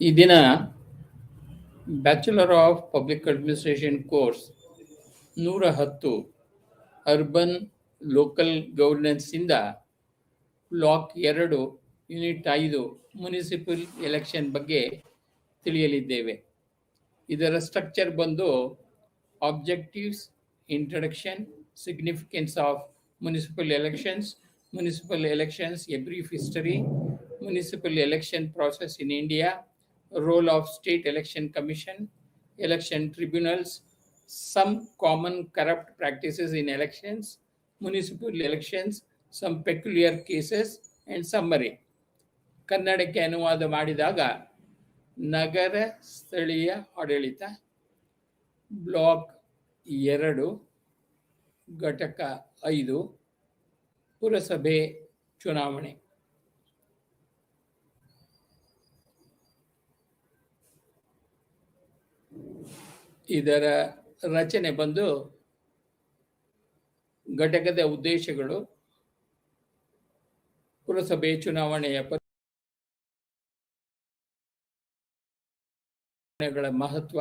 ಈ ದಿನ bachelor of public administration course 110 urban local ಗವರ್ನೆನ್ಸಿಂದ ಬ್ಲಾಕ್ 2 ಯೂನಿಟ್ 5 ಮುನಿಸಿಪಲ್ ಎಲೆಕ್ಷನ್ ಬಗ್ಗೆ ತಿಳಿಯಲಿದ್ದೇವೆ. ಇದರ ಸ್ಟ್ರಕ್ಚರ್ ಬಂದು objectives, introduction, significance of municipal elections, a brief history, municipal election process in India, role of state election commission, election tribunals, some common corrupt practices in elections, municipal elections, some peculiar cases and summary. ಕನ್ನಡಕ್ಕೆ ಅನುವಾದ ಮಾಡಿದಾಗ ನಗರ ಸ್ಥಳೀಯ ಆಡಳಿತ block 2 ಘಟಕ 5 ಪುರಸಭೆ ಚುನಾವಣೆ. ಇದರ ರಚನೆ ಬಂದು ಘಟಕದ ಉದ್ದೇಶಗಳು, ಪುರಸಭೆ ಚುನಾವಣೆಯ ಮಹತ್ವ,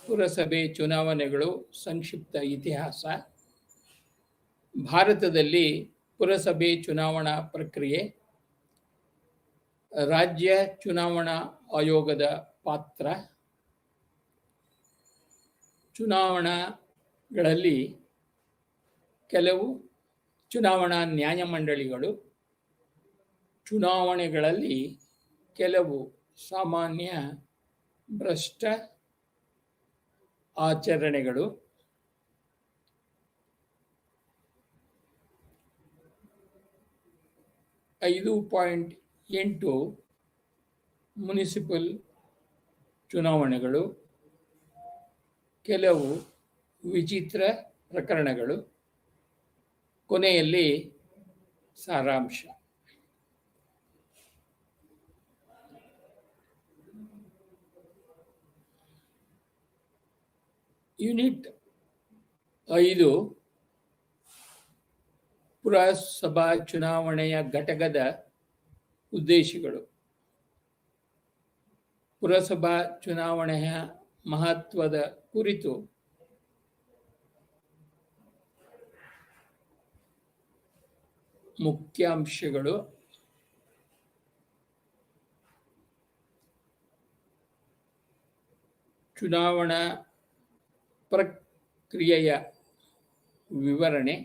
ಪುರಸಭೆ ಚುನಾವಣೆಗಳು ಸಂಕ್ಷಿಪ್ತ ಇತಿಹಾಸ, ಭಾರತದಲ್ಲಿ ಪುರಸಭೆ ಚುನಾವಣಾ ಪ್ರಕ್ರಿಯೆ, ರಾಜ್ಯ ಚುನಾವಣಾ ಆಯೋಗದ ಪಾತ್ರ, ಚುನಾವಣೆಗಳಲ್ಲಿ ಕೆಲವು ಚುನಾವಣಾ ನ್ಯಾಯಮಂಡಳಿಗಳು, ಚುನಾವಣೆಗಳಲ್ಲಿ ಕೆಲವು ಸಾಮಾನ್ಯ ಭ್ರಷ್ಟ ಆಚರಣೆಗಳು, ಐದು 5.8 ಮುನಿಸಿಪಲ್ ಚುನಾವಣೆಗಳು, ಕೆಲವು ವಿಚಿತ್ರ ಪ್ರಕರಣಗಳು, ಕೊನೆಯಲ್ಲಿ ಸಾರಾಂಶ. ಯೂನಿಟ್ 5 ಪುರಸಭಾ ಚುನಾವಣೆಯ ಘಟಕದ ಉದ್ದೇಶಗಳು. ಪುರಸಭಾ ಚುನಾವಣೆಯ ಮಹತ್ವದ ಕುರಿತು ಮುಖ್ಯಾಂಶಗಳು. ಚುನಾವಣಾ ಪ್ರಕ್ರಿಯೆಯ ವಿವರಣೆ,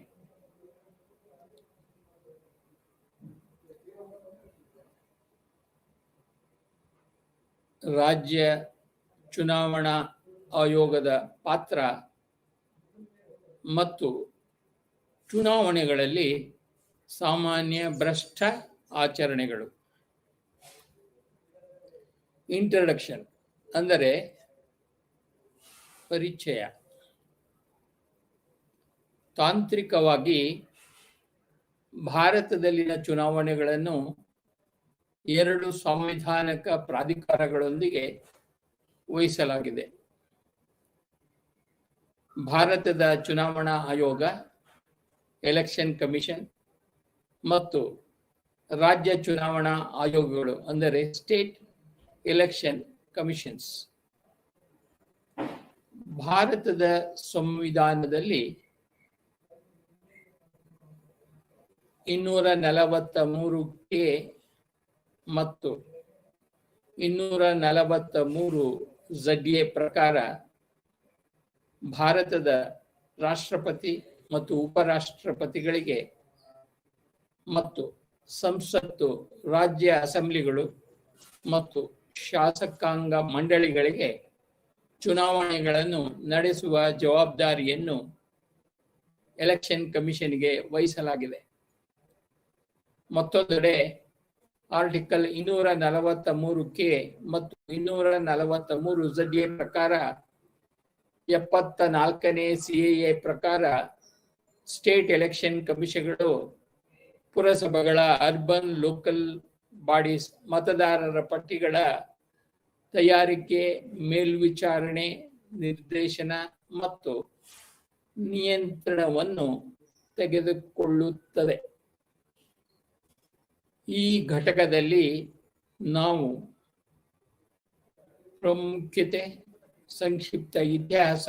ರಾಜ್ಯ ಚುನಾವಣಾ ಆಯೋಗದ ಪಾತ್ರ ಮತ್ತು ಚುನಾವಣೆಗಳಲ್ಲಿ ಸಾಮಾನ್ಯ ಭ್ರಷ್ಟ ಆಚರಣೆಗಳು. ಇಂಟ್ರಡಕ್ಷನ್ ಅಂದರೆ ಪರಿಚಯ. ತಾಂತ್ರಿಕವಾಗಿ ಭಾರತದಲ್ಲಿನ ಚುನಾವಣೆಗಳನ್ನು 2 ಸಾಂವಿಧಾನಿಕ ಪ್ರಾಧಿಕಾರಗಳೊಂದಿಗೆ ವಹಿಸಲಾಗಿದೆ. ಭಾರತದ ಚುನಾವಣಾ ಆಯೋಗ, ಎಲೆಕ್ಷನ್ ಕಮಿಷನ್, ಮತ್ತು ರಾಜ್ಯ ಚುನಾವಣಾ ಆಯೋಗಗಳು ಅಂದರೆ ಸ್ಟೇಟ್ ಎಲೆಕ್ಷನ್ ಕಮಿಷನ್ಸ್. ಭಾರತದ ಸಂವಿಧಾನದಲ್ಲಿ 243 ಮತ್ತು 243 ಪ್ರಕಾರ ಭಾರತದ ರಾಷ್ಟ್ರಪತಿ ಮತ್ತು ಉಪರಾಷ್ಟ್ರಪತಿಗಳಿಗೆ ಮತ್ತು ಸಂಸತ್ತು, ರಾಜ್ಯ ಅಸೆಂಬ್ಲಿಗಳು ಮತ್ತು ಶಾಸಕಾಂಗ ಮಂಡಳಿಗಳಿಗೆ ಚುನಾವಣೆಗಳನ್ನು ನಡೆಸುವ ಜವಾಬ್ದಾರಿಯನ್ನು ಎಲೆಕ್ಷನ್ ಕಮಿಷನ್ಗೆ ವಹಿಸಲಾಗಿದೆ. ಮತ್ತೊಂದೆಡೆ ಆರ್ಟಿಕಲ್ 243 ಮತ್ತು 243 ಪ್ರಕಾರ 74ನೇ CAA ಪ್ರಕಾರ ಸ್ಟೇಟ್ ಎಲೆಕ್ಷನ್ ಕಮಿಷನ್ಗಳು ಪುರಸಭೆಗಳ ಅರ್ಬನ್ ಲೋಕಲ್ ಬಾಡೀಸ್ ಮತದಾರರ ಪಟ್ಟಿಗಳ ತಯಾರಿಕೆ, ಮೇಲ್ವಿಚಾರಣೆ, ನಿರ್ದೇಶನ ಮತ್ತು ನಿಯಂತ್ರಣವನ್ನು ತೆಗೆದುಕೊಳ್ಳುತ್ತದೆ. ಈ ಘಟಕದಲ್ಲಿ ನಾವು ಪ್ರಾಮುಖ್ಯತೆ, ಸಂಕ್ಷಿಪ್ತ ಇತಿಹಾಸ,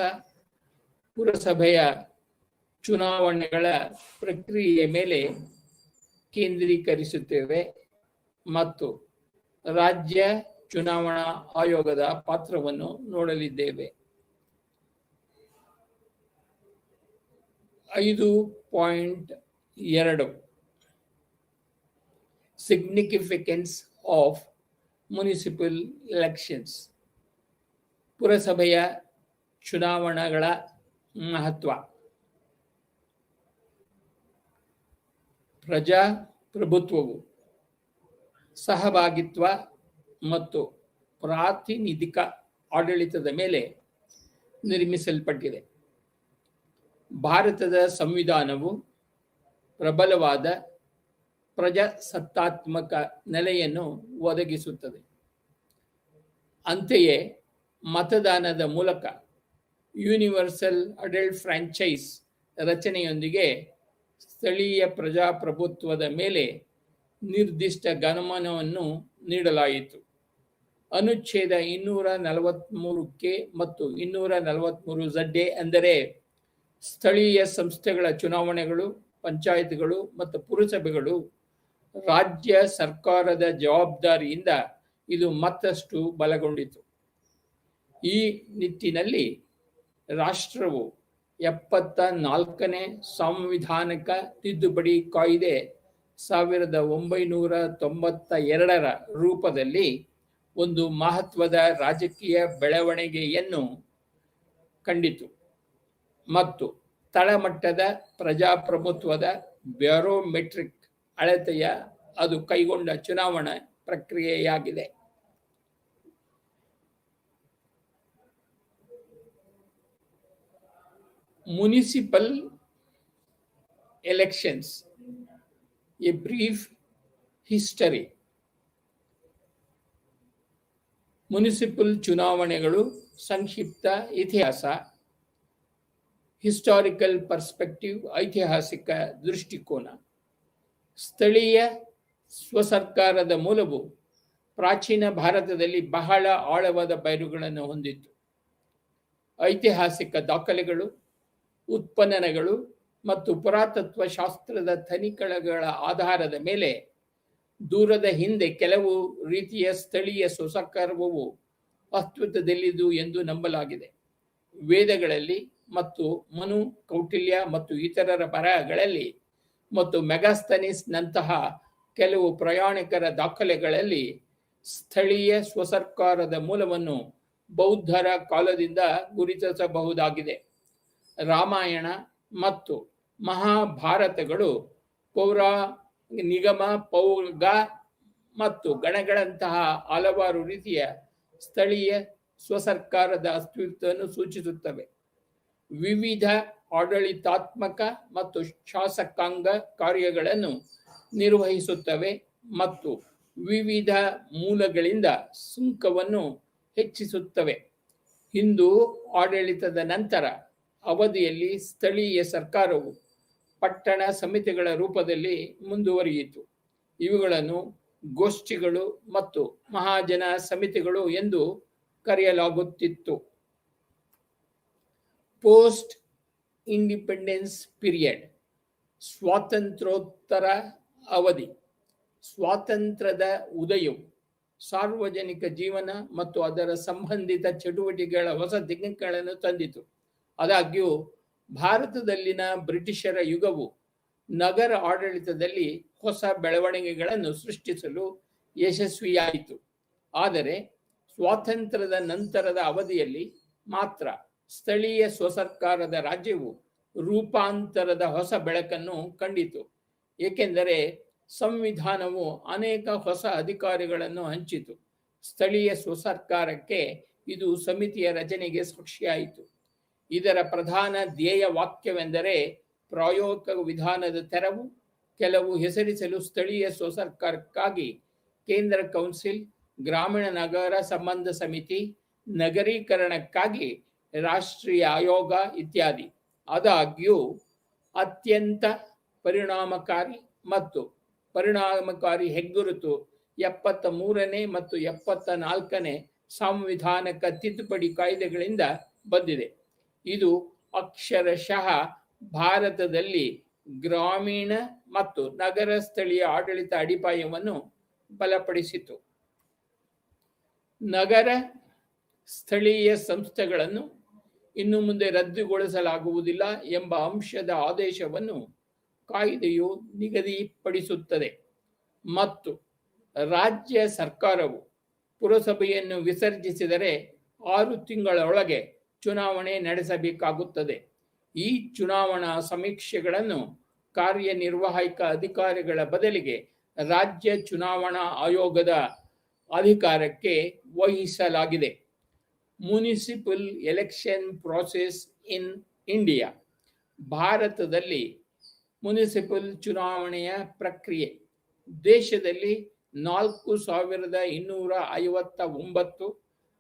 ಪುರಸಭೆಯ ಚುನಾವಣೆಗಳ ಪ್ರಕ್ರಿಯೆಯ ಮೇಲೆ ಕೇಂದ್ರೀಕರಿಸುತ್ತೇವೆ ಮತ್ತು ರಾಜ್ಯ ಚುನಾವಣಾ ಆಯೋಗದ ಪಾತ್ರವನ್ನು ನೋಡಲಿದ್ದೇವೆ. 5.2 ಸಿಗ್ನಿಫಿಕೆನ್ಸ್ ಆಫ್ ಮುನಿಸಿಪಲ್ ಎಲೆಕ್ಷನ್ಸ್. ಪುರಸಭೆಯ ಚುನಾವಣೆಗಳ ಮಹತ್ವ. ಪ್ರಜಾಪ್ರಭುತ್ವವು ಸಹಭಾಗಿತ್ವ ಮತ್ತು ಪ್ರಾತಿನಿಧಿಕ ಆಡಳಿತದ ಮೇಲೆ ನಿರ್ಮಿಸಲ್ಪಟ್ಟಿದೆ. ಭಾರತದ ಸಂವಿಧಾನವು ಪ್ರಬಲವಾದ ಪ್ರಜಾಸತ್ತಾತ್ಮಕ ನೆಲೆಯನ್ನು ಒದಗಿಸುತ್ತದೆ. ಅಂತೆಯೇ ಮತದಾನದ ಮೂಲಕ ಯೂನಿವರ್ಸಲ್ ಅಡಲ್ಟ್ ಫ್ರಾಂಚೈಸ್ ರಚನೆಯೊಂದಿಗೆ ಸ್ಥಳೀಯ ಪ್ರಜಾಪ್ರಭುತ್ವದ ಮೇಲೆ ನಿರ್ದಿಷ್ಟ ಗಮನವನ್ನು ನೀಡಲಾಯಿತು. ಅನುಚ್ಛೇದ 243 ಮತ್ತು 243 ಅಂದರೆ ಸ್ಥಳೀಯ ಸಂಸ್ಥೆಗಳ ಚುನಾವಣೆಗಳು, ಪಂಚಾಯತ್ಗಳು ಮತ್ತು ಪುರಸಭೆಗಳು ರಾಜ್ಯ ಸರ್ಕಾರದ ಜವಾಬ್ದಾರಿಯಿಂದ ಇದು ಮತ್ತಷ್ಟು ಬಲಗೊಂಡಿತು. ಈ ನಿಟ್ಟಿನಲ್ಲಿ ರಾಷ್ಟ್ರವು 74ನೇ ಸಾಂವಿಧಾನಿಕ ತಿದ್ದುಪಡಿ ಕಾಯ್ದೆ 1992ರ ರೂಪದಲ್ಲಿ ಒಂದು ಮಹತ್ವದ ರಾಜಕೀಯ ಬೆಳವಣಿಗೆಯನ್ನು ಕಂಡಿತು ಮತ್ತು ತಳಮಟ್ಟದ ಪ್ರಜಾಪ್ರಭುತ್ವದ ಬ್ಯಾರೋಮೆಟ್ರಿಕ್ ಅಳತೆಯ ಅದು ಕೈಗೊಂಡ ಚುನಾವಣಾ ಪ್ರಕ್ರಿಯೆಯಾಗಿದೆ. Municipal elections, a brief history. Municipal ಚುನಾವಣೆಗಳು ಸಂಕ್ಷಿಪ್ತ ಇತಿಹಾಸ. ಹಿಸ್ಟಾರಿಕಲ್ ಪರ್ಸ್ಪೆಕ್ಟಿವ್, ಐತಿಹಾಸಿಕ ದೃಷ್ಟಿಕೋನ. ಸ್ಥಳೀಯ ಸ್ವಸರ್ಕಾರದ ಮೂಲವು ಪ್ರಾಚೀನ ಭಾರತದಲ್ಲಿ ಬಹಳ ಆಳವಾದ ಬೇರುಗಳನ್ನು ಹೊಂದಿತ್ತು. ಐತಿಹಾಸಿಕ ದಾಖಲೆಗಳು, ಉತ್ಖನನಗಳು ಮತ್ತು ಪುರಾತತ್ವ ಶಾಸ್ತ್ರದ ತನಿಖೆಗಳ ಆಧಾರದ ಮೇಲೆ ದೂರದ ಹಿಂದೆ ಕೆಲವು ರೀತಿಯ ಸ್ಥಳೀಯ ಸ್ವಸರ್ಕಾರವು ಅಸ್ತಿತ್ವದಲ್ಲಿದ್ದು ಎಂದು ನಂಬಲಾಗಿದೆ. ವೇದಗಳಲ್ಲಿ ಮತ್ತು ಮನು, ಕೌಟಿಲ್ಯ ಮತ್ತು ಇತರರ ಬರಹಗಳಲ್ಲಿ ಮತ್ತು ಮೆಗಾಸ್ತನಿಸ್ ನಂತಹ ಕೆಲವು ಪ್ರಯಾಣಿಕರ ದಾಖಲೆಗಳಲ್ಲಿ ಸ್ಥಳೀಯ ಸ್ವಸರ್ಕಾರದ ಮೂಲವನ್ನು ಬೌದ್ಧರ ಕಾಲದಿಂದ ಗುರುತಿಸಬಹುದಾಗಿದೆ. ರಾಮಾಯಣ ಮತ್ತು ಮಹಾಭಾರತಗಳು ನಿಗಮ, ಪೌಗ ಮತ್ತು ಗಣಗಳಂತಹ ಹಲವಾರು ರೀತಿಯ ಸ್ಥಳೀಯ ಸ್ವಸರ್ಕಾರದ ಅಸ್ತಿತ್ವವನ್ನು ಸೂಚಿಸುತ್ತವೆ. ವಿವಿಧ ಆಡಳಿತಾತ್ಮಕ ಮತ್ತು ಶಾಸಕಾಂಗ ಕಾರ್ಯಗಳನ್ನು ನಿರ್ವಹಿಸುತ್ತವೆ ಮತ್ತು ವಿವಿಧ ಮೂಲಗಳಿಂದ ಸುಂಕವನ್ನು ಹೆಚ್ಚಿಸುತ್ತವೆ. ಹಿಂದೂ ಆಡಳಿತದ ನಂತರ ಅವಧಿಯಲ್ಲಿ ಸ್ಥಳೀಯ ಸರ್ಕಾರವು ಪಟ್ಟಣ ಸಮಿತಿಗಳ ರೂಪದಲ್ಲಿ ಮುಂದುವರಿಯಿತು. ಇವುಗಳನ್ನು ಗೋಷ್ಠಿಗಳು ಮತ್ತು ಮಹಾಜನ ಸಮಿತಿಗಳು ಎಂದು ಕರೆಯಲಾಗುತ್ತಿತ್ತು. ಪೋಸ್ಟ್ ಇಂಡಿಪೆಂಡೆನ್ಸ್ ಪೀರಿಯಡ್, ಸ್ವಾತಂತ್ರ್ಯೋತ್ತರ ಅವಧಿ. ಸ್ವಾತಂತ್ರ್ಯದ ಉದಯವು ಸಾರ್ವಜನಿಕ ಜೀವನ ಮತ್ತು ಅದರ ಸಂಬಂಧಿತ ಚಟುವಟಿಕೆಗಳ ಹೊಸ ದಿಕ್ಕುಗಳನ್ನು ತಂದಿತು. ಆದಾಗ್ಯೂ ಭಾರತದಲ್ಲಿನ ಬ್ರಿಟಿಷರ ಯುಗವು ನಗರ ಆಡಳಿತದಲ್ಲಿ ಹೊಸ ಬೆಳವಣಿಗೆಗಳನ್ನು ಸೃಷ್ಟಿಸಲು ಯಶಸ್ವಿಯಾಯಿತು. ಆದರೆ ಸ್ವಾತಂತ್ರ್ಯದ ನಂತರದ ಅವಧಿಯಲ್ಲಿ ಮಾತ್ರ ಸ್ಥಳೀಯ ಸ್ವಸರ್ಕಾರದ ರಾಜ್ಯವು ರೂಪಾಂತರದ ಹೊಸ ಬೆಳಕನ್ನು ಕಂಡಿತು, ಏಕೆಂದರೆ ಸಂವಿಧಾನವು ಅನೇಕ ಹೊಸ ಅಧಿಕಾರಿಗಳನ್ನು ಹಂಚಿತು. ಸ್ಥಳೀಯ ಸ್ವಸರ್ಕಾರಕ್ಕೆ ಇದು ಸಮಿತಿಯ ರಚನೆಗೆ ಸಾಕ್ಷಿಯಾಯಿತು. ಇದರ ಪ್ರಧಾನ ಧ್ಯೇಯ ವಾಕ್ಯವೆಂದರೆ ಪ್ರಾಯೋಗಿಕ ವಿಧಾನದ ತೆರವು. ಕೆಲವು ಹೆಸರಿಸಲು ಸ್ಥಳೀಯ ಸ್ವಸರ್ಕಾರಕ್ಕಾಗಿ ಕೇಂದ್ರ ಕೌನ್ಸಿಲ್, ಗ್ರಾಮೀಣ ನಗರ ಸಂಬಂಧ ಸಮಿತಿ, ನಗರೀಕರಣಕ್ಕಾಗಿ ರಾಷ್ಟ್ರೀಯ ಆಯೋಗ ಇತ್ಯಾದಿ. ಆದಾಗ್ಯೂ ಅತ್ಯಂತ ಪರಿಣಾಮಕಾರಿ ಮತ್ತು ಪರಿಣಾಮಕಾರಿ ಹೆಗ್ಗುರುತು 73ನೇ ಮತ್ತು 74ನೇ ಸಾಂವಿಧಾನಿಕ ತಿದ್ದುಪಡಿ ಕಾಯ್ದೆಗಳಿಂದ ಬಂದಿದೆ. ಇದು ಅಕ್ಷರಶಃ ಭಾರತದಲ್ಲಿ ಗ್ರಾಮೀಣ ಮತ್ತು ನಗರ ಸ್ಥಳೀಯ ಆಡಳಿತ ಅಡಿಪಾಯವನ್ನು ಬಲಪಡಿಸಿತು. ನಗರ ಸ್ಥಳೀಯ ಸಂಸ್ಥೆಗಳನ್ನು ಇನ್ನು ಮುಂದೆ ರದ್ದುಗೊಳಿಸಲಾಗುವುದಿಲ್ಲ ಎಂಬ ಅಂಶದ ಆದೇಶವನ್ನು ಕಾಯ್ದೆಯು ನಿಗದಿಪಡಿಸುತ್ತದೆ ಮತ್ತು ರಾಜ್ಯ ಸರ್ಕಾರವು ಪುರಸಭೆಯನ್ನು ವಿಸರ್ಜಿಸಿದರೆ 6 ತಿಂಗಳೊಳಗೆ ಚುನಾವಣೆ ನಡೆಸಬೇಕಾಗುತ್ತದೆ. ಈ ಚುನಾವಣಾ ಸಮೀಕ್ಷೆಗಳನ್ನು ಕಾರ್ಯನಿರ್ವಾಹಕ ಅಧಿಕಾರಿಗಳ ಬದಲಿಗೆ ರಾಜ್ಯ ಚುನಾವಣಾ ಆಯೋಗದ ಅಧಿಕಾರಕ್ಕೆ ವಹಿಸಲಾಗಿದೆ. Municipal election process in India. ಭಾರತದಲ್ಲಿ ಮುನಿಸಿಪಲ್ ಚುನಾವಣೆಯ ಪ್ರಕ್ರಿಯೆ. ದೇಶದಲ್ಲಿ 4259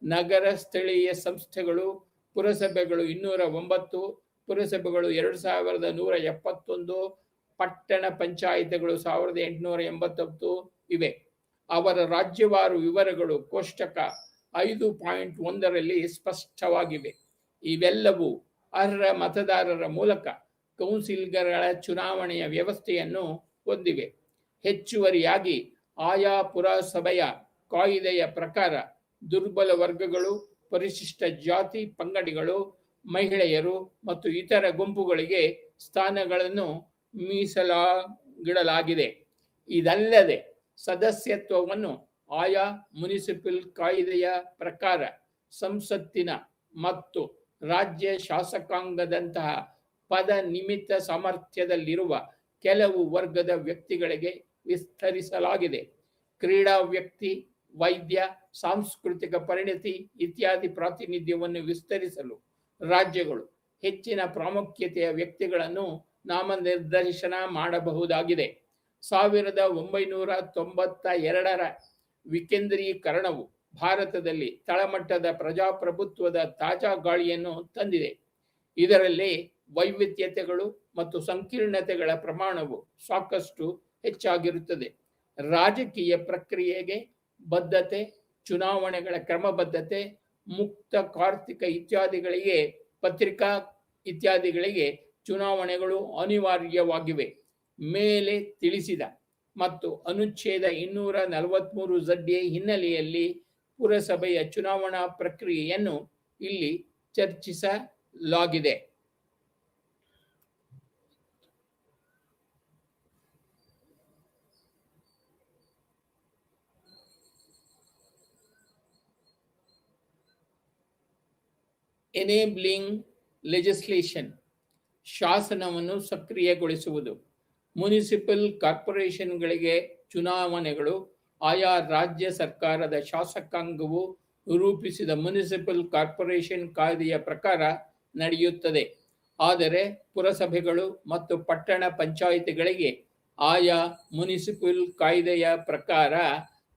ನಗರ ಸ್ಥಳೀಯ ಸಂಸ್ಥೆಗಳು, ಪುರಸಭೆಗಳು 209, ಪುರಸಭೆಗಳು 2171, ಪಟ್ಟಣ ಪಂಚಾಯಿತಿಗಳು 1889 ಇವೆ. ಅವರ ರಾಜ್ಯವಾರು ವಿವರಗಳು ಕೋಷ್ಟಕ 5.1ರಲ್ಲಿ ಸ್ಪಷ್ಟವಾಗಿವೆ. ಇವೆಲ್ಲವೂ ಅರ್ಹ ಮತದಾರರ ಮೂಲಕ ಕೌನ್ಸಿಲ್ಗಳ ಚುನಾವಣೆಯ ವ್ಯವಸ್ಥೆಯನ್ನು ಹೊಂದಿವೆ. ಹೆಚ್ಚುವರಿಯಾಗಿ ಆಯಾ ಪುರಸಭೆಯ ಕಾಯ್ದೆಯ ಪ್ರಕಾರ ದುರ್ಬಲ ವರ್ಗಗಳು, ಪರಿಶಿಷ್ಟ ಜಾತಿ ಪಂಗಡಿಗಳು, ಮಹಿಳೆಯರು ಮತ್ತು ಇತರ ಗುಂಪುಗಳಿಗೆ ಸ್ಥಾನಗಳನ್ನು ಮೀಸಲಾಗಿಡಲಾಗಿದೆ. ಇದಲ್ಲದೆ ಸದಸ್ಯತ್ವವನ್ನು ಆಯಾ ಮುನಿಸಿಪಲ್ ಕಾಯ್ದೆಯ ಪ್ರಕಾರ ಸಂಸತ್ತಿನ ಮತ್ತು ರಾಜ್ಯ ಶಾಸಕಾಂಗದಂತಹ ಪದ ನಿಮಿತ್ತ ಸಾಮರ್ಥ್ಯದಲ್ಲಿರುವ ಕೆಲವು ವರ್ಗದ ವ್ಯಕ್ತಿಗಳಿಗೆ ವಿಸ್ತರಿಸಲಾಗಿದೆ. ಕ್ರೀಡಾ ವ್ಯಕ್ತಿ, ವೈದ್ಯ, ಸಾಂಸ್ಕೃತಿಕ ಪರಿಣತಿ ಇತ್ಯಾದಿ ಪ್ರಾತಿನಿಧ್ಯವನ್ನು ವಿಸ್ತರಿಸಲು ರಾಜ್ಯಗಳು ಹೆಚ್ಚಿನ ಪ್ರಾಮುಖ್ಯತೆಯ ವ್ಯಕ್ತಿಗಳನ್ನು ನಾಮನಿರ್ದೇಶನ ಮಾಡಬಹುದಾಗಿದೆ. 1992ರ ವಿಕೇಂದ್ರೀಕರಣವು ಭಾರತದಲ್ಲಿ ತಳಮಟ್ಟದ ಪ್ರಜಾಪ್ರಭುತ್ವದ ತಾಜಾ ಗಾಳಿಯನ್ನು ತಂದಿದೆ. ಇದರಲ್ಲಿ ವೈವಿಧ್ಯತೆಗಳು ಮತ್ತು ಸಂಕೀರ್ಣತೆಗಳ ಪ್ರಮಾಣವು ಸಾಕಷ್ಟು ಹೆಚ್ಚಾಗಿರುತ್ತದೆ. ರಾಜಕೀಯ ಪ್ರಕ್ರಿಯೆಗೆ ಬದ್ಧತೆ, ಚುನಾವಣೆಗಳ ಕ್ರಮಬದ್ಧತೆ, ಮುಕ್ತ ಕಾರ್ತಿಕ ಇತ್ಯಾದಿಗಳಿಗೆ ಪತ್ರಿಕಾ ಇತ್ಯಾದಿಗಳಿಗೆ ಚುನಾವಣೆಗಳು ಅನಿವಾರ್ಯವಾಗಿವೆ. ಮೇಲೆ ತಿಳಿಸಿದ ಮತ್ತು ಅನುಚ್ಛೇದ 243 ಹಿನ್ನೆಲೆಯಲ್ಲಿ ಪುರಸಭೆಯ ಚುನಾವಣಾ ಪ್ರಕ್ರಿಯೆಯನ್ನು ಇಲ್ಲಿ ಚರ್ಚಿಸಲಾಗಿದೆ. Enabling legislation. ಶಾಸನವನ್ನು ಸಕ್ರಿಯಗೊಳಿಸುವುದು. ಮುನಿಸಿಪಲ್ ಕಾರ್ಪೊರೇಷನ್ಗಳಿಗೆ ಚುನಾವಣೆಗಳು ಆಯಾ ರಾಜ್ಯ ಸರ್ಕಾರದ ಶಾಸಕಾಂಗವು ರೂಪಿಸಿದ ಮುನಿಸಿಪಲ್ ಕಾರ್ಪೊರೇಷನ್ ಕಾಯ್ದೆಯ ಪ್ರಕಾರ ನಡೆಯುತ್ತದೆ. ಆದರೆ ಪುರಸಭೆಗಳು ಮತ್ತು ಪಟ್ಟಣ ಪಂಚಾಯಿತಿಗಳಿಗೆ ಆಯಾ ಮುನಿಸಿಪಲ್ ಕಾಯ್ದೆಯ ಪ್ರಕಾರ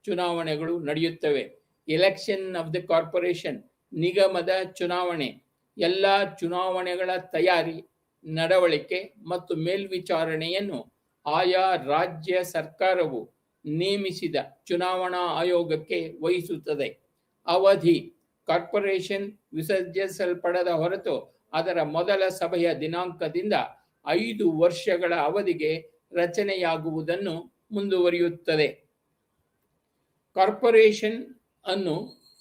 ಚುನಾವಣೆಗಳು ನಡೆಯುತ್ತವೆ. Election of the corporation. ನಿಗಮದ ಚುನಾವಣೆ. ಎಲ್ಲ ಚುನಾವಣೆಗಳ ತಯಾರಿ, ನಡವಳಿಕೆ ಮತ್ತು ಮೇಲ್ವಿಚಾರಣೆಯನ್ನು ಆಯಾ ರಾಜ್ಯ ಸರ್ಕಾರವು ನೇಮಿಸಿದ ಚುನಾವಣಾ ಆಯೋಗಕ್ಕೆ ವಹಿಸುತ್ತದೆ. ಅವಧಿ. ಕಾರ್ಪೊರೇಷನ್ ವಿಸರ್ಜಿಸಲ್ಪಡದ ಹೊರತು ಅದರ ಮೊದಲ ಸಭೆಯ ದಿನಾಂಕದಿಂದ 5 ವರ್ಷಗಳ ಅವಧಿಗೆ ರಚನೆಯಾಗುವುದನ್ನು ಮುಂದುವರಿಯುತ್ತದೆ. ಕಾರ್ಪೊರೇಷನ್ ಅನ್ನು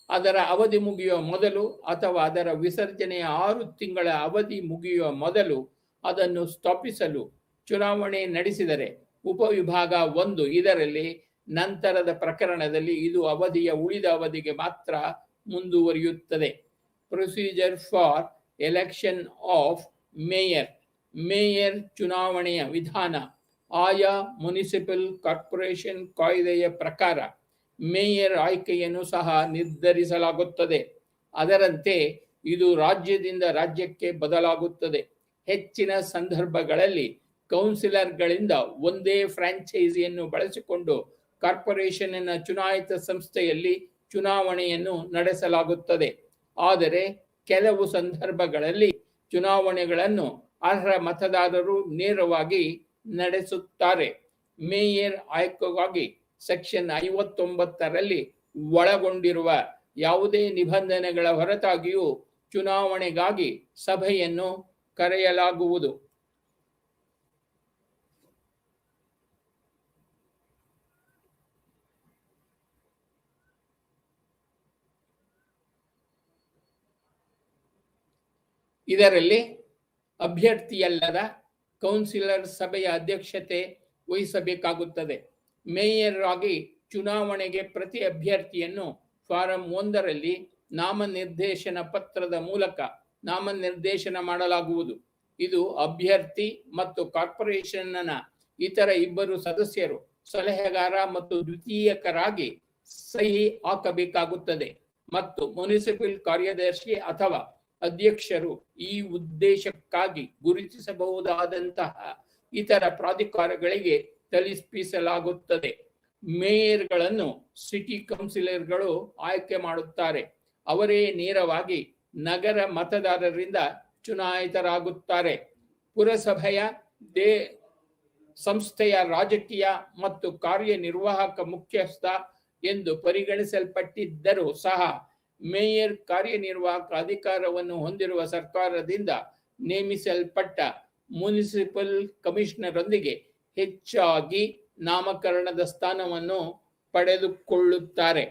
ಅದರ ಅವಧಿ ಮುಗಿಯುವ ಮೊದಲು ಅಥವಾ ಅದರ ವಿಸರ್ಜನೆಯ 6 ತಿಂಗಳ ಅವಧಿ ಮುಗಿಯುವ ಮೊದಲು ಅದನ್ನು ಸ್ಥಾಪಿಸಲು ಚುನಾವಣೆ ನಡೆಸಿದರೆ ಉಪವಿಭಾಗ 1 ಇದರಲ್ಲಿ ನಂತರದ ಪ್ರಕರಣದಲ್ಲಿ ಇದು ಅವಧಿಯ ಉಳಿದ ಅವಧಿಗೆ ಮಾತ್ರ ಮುಂದುವರಿಯುತ್ತದೆ. Procedure for election of mayor. Mayor ಚುನಾವಣೆಯ ವಿಧಾನ. ಆಯಾ ಮುನಿಸಿಪಲ್ ಕಾರ್ಪೊರೇಷನ್ ಕಾಯ್ದೆಯ ಪ್ರಕಾರ ಮೇಯರ್ ಆಯ್ಕೆಯನ್ನು ಸಹ ನಿರ್ಧರಿಸಲಾಗುತ್ತದೆ. ಅದರಂತೆ ಇದು ರಾಜ್ಯದಿಂದ ರಾಜ್ಯಕ್ಕೆ ಬದಲಾಗುತ್ತದೆ. ಹೆಚ್ಚಿನ ಸಂದರ್ಭಗಳಲ್ಲಿ ಕೌನ್ಸಿಲರ್ಗಳಿಂದ ಒಂದೇ ಫ್ರಾಂಚೈಸಿಯನ್ನು ಬಳಸಿಕೊಂಡು ಕಾರ್ಪೊರೇಷನ್ನ ಚುನಾಯಿತ ಸಂಸ್ಥೆಯಲ್ಲಿ ಚುನಾವಣೆಯನ್ನು ನಡೆಸಲಾಗುತ್ತದೆ. ಆದರೆ ಕೆಲವು ಸಂದರ್ಭಗಳಲ್ಲಿ ಚುನಾವಣೆಗಳನ್ನು ಅರ್ಹ ಮತದಾರರು ನೇರವಾಗಿ ನಡೆಸುತ್ತಾರೆ. ಮೇಯರ್ ಆಯ್ಕೆಗಾಗಿ ಸೆಕ್ಷನ್ 59ರಲ್ಲಿ ಒಳಗೊಂಡಿರುವ ಯಾವುದೇ ನಿಬಂಧನೆಗಳ ಹೊರತಾಗಿಯೂ ಚುನಾವಣೆಗಾಗಿ ಸಭೆಯನ್ನು ಕರೆಯಲಾಗುವುದು. ಇದರಲ್ಲಿ ಅಭ್ಯರ್ಥಿಯಲ್ಲದ ಕೌನ್ಸಿಲರ್ ಸಭೆಯ ಅಧ್ಯಕ್ಷತೆ ವಹಿಸಬೇಕಾಗುತ್ತದೆ. ಮೇಯರ್ ಆಗಿ ಚುನಾವಣೆಗೆ ಪ್ರತಿ ಅಭ್ಯರ್ಥಿಯನ್ನು ಫಾರಂ 1ರಲ್ಲಿ ನಾಮನಿರ್ದೇಶನ ಪತ್ರದ ಮೂಲಕ ನಾಮನಿರ್ದೇಶನ ಮಾಡಲಾಗುವುದು. ಇದು ಅಭ್ಯರ್ಥಿ ಮತ್ತು ಕಾರ್ಪೊರೇಷನ್ನ ಇತರ 2 ಸದಸ್ಯರು, ಸಲಹೆಗಾರ ಮತ್ತು ದ್ವಿತೀಯಕರಾಗಿ ಸಹಿ ಹಾಕಬೇಕಾಗುತ್ತದೆ ಮತ್ತು ಮುನಿಸಿಪಲ್ ಕಾರ್ಯದರ್ಶಿ ಅಥವಾ ಅಧ್ಯಕ್ಷರು ಈ ಉದ್ದೇಶಕ್ಕಾಗಿ ಗುರುತಿಸಬಹುದಾದಂತಹ ಇತರ ಪ್ರಾಧಿಕಾರಗಳಿಗೆ ತಲುಪಿಸಲಾಗುತ್ತದೆ. ಮೇಯರ್ಗಳನ್ನು ಸಿಟಿ ಕೌನ್ಸಿಲರ್ಗಳು ಆಯ್ಕೆ ಮಾಡುತ್ತಾರೆ. ಅವರೇ ನೇರವಾಗಿ ನಗರ ಮತದಾರರಿಂದ ಚುನಾಯಿತರಾಗುತ್ತಾರೆ. ಪುರಸಭೆಯ ಸಂಸ್ಥೆಯ ರಾಜಕೀಯ ಮತ್ತು ಕಾರ್ಯನಿರ್ವಾಹಕ ಮುಖ್ಯಸ್ಥ ಎಂದು ಪರಿಗಣಿಸಲ್ಪಟ್ಟಿದ್ದರೂ ಸಹ ಮೇಯರ್ ಕಾರ್ಯನಿರ್ವಾಹಕ ಅಧಿಕಾರವನ್ನು ಹೊಂದಿರುವ ಸರ್ಕಾರದಿಂದ ನೇಮಿಸಲ್ಪಟ್ಟ ಮುನಿಸಿಪಲ್ ಕಮಿಷನರ್ರೊಂದಿಗೆ ಹೆಚ್ಚಾಗಿ ನಾಮಕರಣದ ಸ್ಥಾನವನ್ನು ಪಡೆದುಕೊಳ್ಳುತ್ತಾರೆ.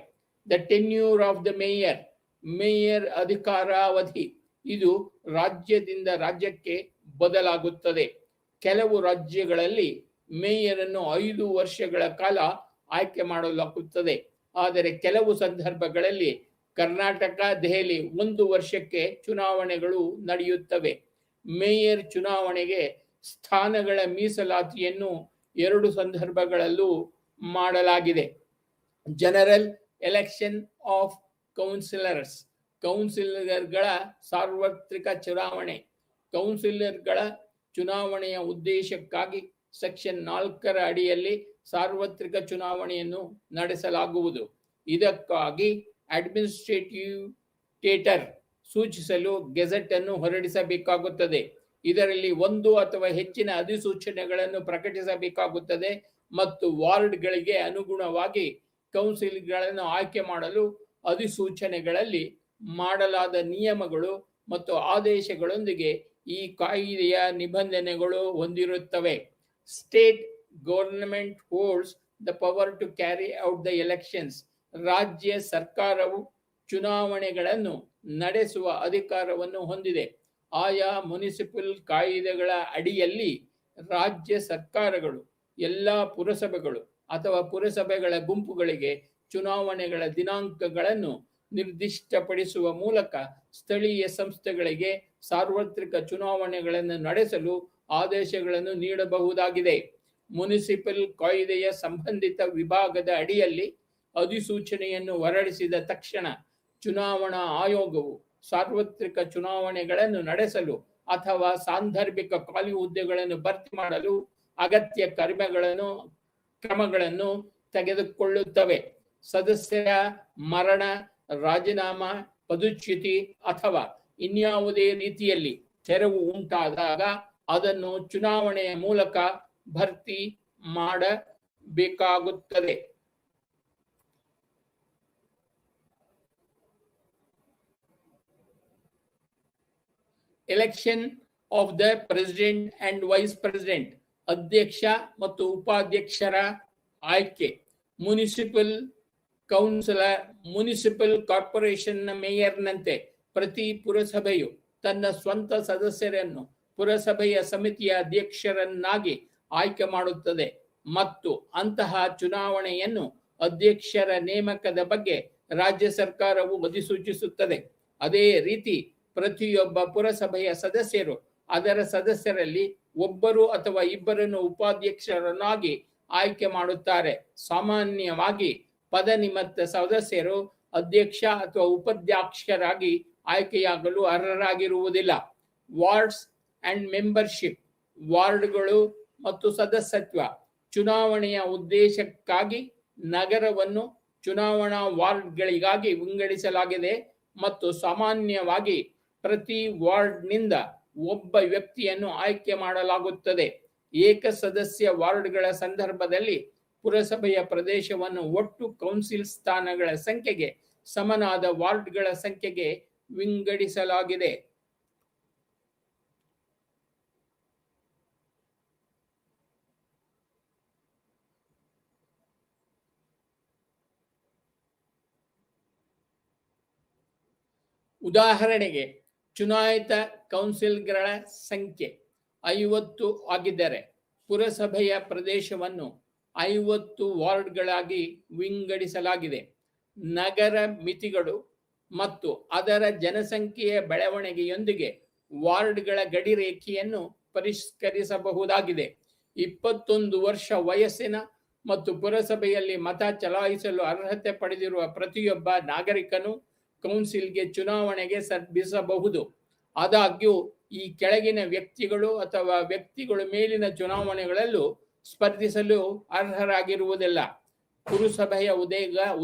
The tenure of the mayor, mayor ಅಧಿಕಾರಾವಧಿ ಇದು ರಾಜ್ಯದಿಂದ ರಾಜ್ಯಕ್ಕೆ ಬದಲಾಗುತ್ತದೆ. ಕೆಲವು ರಾಜ್ಯಗಳಲ್ಲಿ ಮೇಯರ್ ಅನ್ನು 5 ವರ್ಷಗಳ ಕಾಲ ಆಯ್ಕೆ ಮಾಡಲಾಗುತ್ತದೆ. ಆದರೆ ಕೆಲವು ಸಂದರ್ಭಗಳಲ್ಲಿ ಕರ್ನಾಟಕ, ದೆಹಲಿ 1 ವರ್ಷಕ್ಕೆ ಚುನಾವಣೆಗಳು ನಡೆಯುತ್ತವೆ. ಮೇಯರ್ ಚುನಾವಣೆಗೆ ಸ್ಥಾನಗಳ ಮೀಸಲಾತಿಯನ್ನು 2 ಸಂದರ್ಭಗಳಲ್ಲೂ ಮಾಡಲಾಗಿದೆ. ಜನರಲ್ ಎಲೆಕ್ಷನ್ ಆಫ್ ಕೌನ್ಸಿಲರ್ಸ್, ಕೌನ್ಸಿಲರ್ಗಳ ಸಾರ್ವತ್ರಿಕ ಚುನಾವಣೆ. ಕೌನ್ಸಿಲರ್ಗಳ ಚುನಾವಣೆಯ ಉದ್ದೇಶಕ್ಕಾಗಿ ಸೆಕ್ಷನ್ 4ರ ಅಡಿಯಲ್ಲಿ ಸಾರ್ವತ್ರಿಕ ಚುನಾವಣೆಯನ್ನು ನಡೆಸಲಾಗುವುದು. ಇದಕ್ಕಾಗಿ ಅಡ್ಮಿನಿಸ್ಟ್ರೇಟಿವ್ ಸೂಚಿಸಲು ಗೆಜೆಟ್ ಅನ್ನು ಹೊರಡಿಸಬೇಕಾಗುತ್ತದೆ. ಇದರಲ್ಲಿ 1 ಅಥವಾ ಹೆಚ್ಚಿನ ಅಧಿಸೂಚನೆಗಳನ್ನು ಪ್ರಕಟಿಸಬೇಕಾಗುತ್ತದೆ ಮತ್ತು ವಾರ್ಡ್ಗಳಿಗೆ ಅನುಗುಣವಾಗಿ ಕೌನ್ಸಿಲ್ಗಳನ್ನು ಆಯ್ಕೆ ಮಾಡಲು ಅಧಿಸೂಚನೆಗಳಲ್ಲಿ ಮಾಡಲಾದ ನಿಯಮಗಳು ಮತ್ತು ಆದೇಶಗಳೊಂದಿಗೆ ಈ ಕಾಯಿದೆಯ ನಿಬಂಧನೆಗಳು ಹೊಂದಿರುತ್ತವೆ. State government holds the power to carry out the elections. ರಾಜ್ಯ ಸರ್ಕಾರವು ಚುನಾವಣೆಗಳನ್ನು ನಡೆಸುವ ಅಧಿಕಾರವನ್ನು ಹೊಂದಿದೆ. ಆಯಾ ಮುನಿಸಿಪಲ್ ಕಾಯಿದೆಗಳ ಅಡಿಯಲ್ಲಿ ರಾಜ್ಯ ಸರ್ಕಾರಗಳು ಎಲ್ಲ ಪುರಸಭೆಗಳು ಅಥವಾ ಪುರಸಭೆಗಳ ಗುಂಪುಗಳಿಗೆ ಚುನಾವಣೆಗಳ ದಿನಾಂಕಗಳನ್ನು ನಿರ್ದಿಷ್ಟಪಡಿಸುವ ಮೂಲಕ ಸ್ಥಳೀಯ ಸಂಸ್ಥೆಗಳಿಗೆ ಸಾರ್ವತ್ರಿಕ ಚುನಾವಣೆಗಳನ್ನು ನಡೆಸಲು ಆದೇಶಗಳನ್ನು ನೀಡಬಹುದಾಗಿದೆ. ಮುನಿಸಿಪಲ್ ಕಾಯ್ದೆಯ ಸಂಬಂಧಿತ ವಿಭಾಗದ ಅಡಿಯಲ್ಲಿ ಅಧಿಸೂಚನೆಯನ್ನು ಹೊರಡಿಸಿದ ತಕ್ಷಣ ಚುನಾವಣಾ ಆಯೋಗವು ಸಾರ್ವತ್ರಿಕ ಚುನಾವಣೆಗಳನ್ನು ನಡೆಸಲು ಅಥವಾ ಸಾಂದರ್ಭಿಕ ಖಾಲಿ ಹುದ್ದೆಗಳನ್ನು ಭರ್ತಿ ಮಾಡಲು ಅಗತ್ಯ ಕ್ರಮಗಳನ್ನು ತೆಗೆದುಕೊಳ್ಳುತ್ತವೆ. ಸದಸ್ಯರ ಮರಣ, ರಾಜೀನಾಮೆ, ಪದಚ್ಯುತಿ ಅಥವಾ ಇನ್ಯಾವುದೇ ರೀತಿಯಲ್ಲಿ ತೆರವು ಉಂಟಾದಾಗ ಅದನ್ನು ಚುನಾವಣೆಯ ಮೂಲಕ ಭರ್ತಿ ಮಾಡಬೇಕಾಗುತ್ತದೆ. Election of the president and vice president, ಅಧ್ಯಕ್ಷ ಮತ್ತು ಉಪಾಧ್ಯಕ್ಷರ ಆಯ್ಕೆ. ಮುನಿಸಿಪಲ್ ಕೌನ್ಸಿಲರ್, ಮುನಿಸಿಪಲ್ ಕಾರ್ಪೊರೇಷನ್ನ ಮೇಯರ್ನಂತೆ ಪ್ರತಿ ಪುರಸಭೆಯು ತನ್ನ ಸ್ವಂತ ಸದಸ್ಯರನ್ನು ಪುರಸಭೆಯ ಸಮಿತಿಯ ಅಧ್ಯಕ್ಷರನ್ನಾಗಿ ಆಯ್ಕೆ ಮಾಡುತ್ತದೆ ಮತ್ತು ಅಂತಹ ಚುನಾವಣೆಯನ್ನು ಅಧ್ಯಕ್ಷರ ನೇಮಕದ ಬಗ್ಗೆ ರಾಜ್ಯ ಸರ್ಕಾರವು ಅಧಿಸೂಚಿಸುತ್ತದೆ. ಅದೇ ರೀತಿ ಪ್ರತಿಯೊಬ್ಬ ಪುರಸಭೆಯ ಸದಸ್ಯರು ಅದರ ಸದಸ್ಯರಲ್ಲಿ 1 ಅಥವಾ 2 ಉಪಾಧ್ಯಕ್ಷರನ್ನಾಗಿ ಆಯ್ಕೆ ಮಾಡುತ್ತಾರೆ. ಸಾಮಾನ್ಯವಾಗಿ ಪದನಿಮಿತ್ತ ಸದಸ್ಯರು ಅಧ್ಯಕ್ಷ ಅಥವಾ ಉಪಾಧ್ಯಕ್ಷರಾಗಿ ಆಯ್ಕೆಯಾಗಲು ಅರ್ಹರಾಗಿರುವುದಿಲ್ಲ. ವಾರ್ಡ್ಸ್ ಅಂಡ್ ಮೆಂಬರ್ಶಿಪ್, ವಾರ್ಡ್ಗಳು ಮತ್ತು ಸದಸ್ಯತ್ವ. ಚುನಾವಣೆಯ ಉದ್ದೇಶಕ್ಕಾಗಿ ನಗರವನ್ನು ಚುನಾವಣಾ ವಾರ್ಡ್ಗಳಿಗಾಗಿ ವಿಂಗಡಿಸಲಾಗಿದೆ ಮತ್ತು ಸಾಮಾನ್ಯವಾಗಿ ಪ್ರತಿ ವಾರ್ಡ್ನಿಂದ ಒಬ್ಬ ವ್ಯಕ್ತಿಯನ್ನು ಆಯ್ಕೆ ಮಾಡಲಾಗುತ್ತದೆ. ಏಕಸದಸ್ಯ ವಾರ್ಡ್ಗಳ ಸಂದರ್ಭದಲ್ಲಿ ಪುರಸಭೆಯ ಪ್ರದೇಶವನ್ನು ಒಟ್ಟು ಕೌನ್ಸಿಲ್ ಸ್ಥಾನಗಳ ಸಂಖ್ಯೆಗೆ ಸಮನಾದ ವಾರ್ಡ್ಗಳ ಸಂಖ್ಯೆಗೆ ವಿಂಗಡಿಸಲಾಗಿದೆ. ಉದಾಹರಣೆಗೆ, ಚುನಾಯಿತ ಕೌನ್ಸಿಲ್ಗಳ ಸಂಖ್ಯೆ 50 ಆಗಿದ್ದರೆ ಪುರಸಭೆಯ ಪ್ರದೇಶವನ್ನು 50 ವಾರ್ಡ್ಗಳಾಗಿ ವಿಂಗಡಿಸಲಾಗಿದೆ. ನಗರ ಮಿತಿಗಳು ಮತ್ತು ಅದರ ಜನಸಂಖ್ಯೆಯ ಬೆಳವಣಿಗೆಯೊಂದಿಗೆ ವಾರ್ಡ್ಗಳ ಗಡಿರೇಖೆಯನ್ನು ಪರಿಷ್ಕರಿಸಬಹುದಾಗಿದೆ. 21 ವರ್ಷ ವಯಸ್ಸಿನ ಮತ್ತು ಪುರಸಭೆಯಲ್ಲಿ ಮತ ಚಲಾಯಿಸಲು ಅರ್ಹತೆ ಪಡೆದಿರುವ ಪ್ರತಿಯೊಬ್ಬ ನಾಗರಿಕನು ಕೌನ್ಸಿಲ್ಗೆ ಚುನಾವಣೆಗೆ ಸ್ಪರ್ಧಿಸಬಹುದು. ಆದಾಗ್ಯೂ ಈ ಕೆಳಗಿನ ವ್ಯಕ್ತಿಗಳು ಅಥವಾ ವ್ಯಕ್ತಿಗಳು ಮೇಲಿನ ಚುನಾವಣೆಗಳಲ್ಲೂ ಸ್ಪರ್ಧಿಸಲು ಅರ್ಹರಾಗಿರುವುದಿಲ್ಲ. ಪುರಸಭೆಯ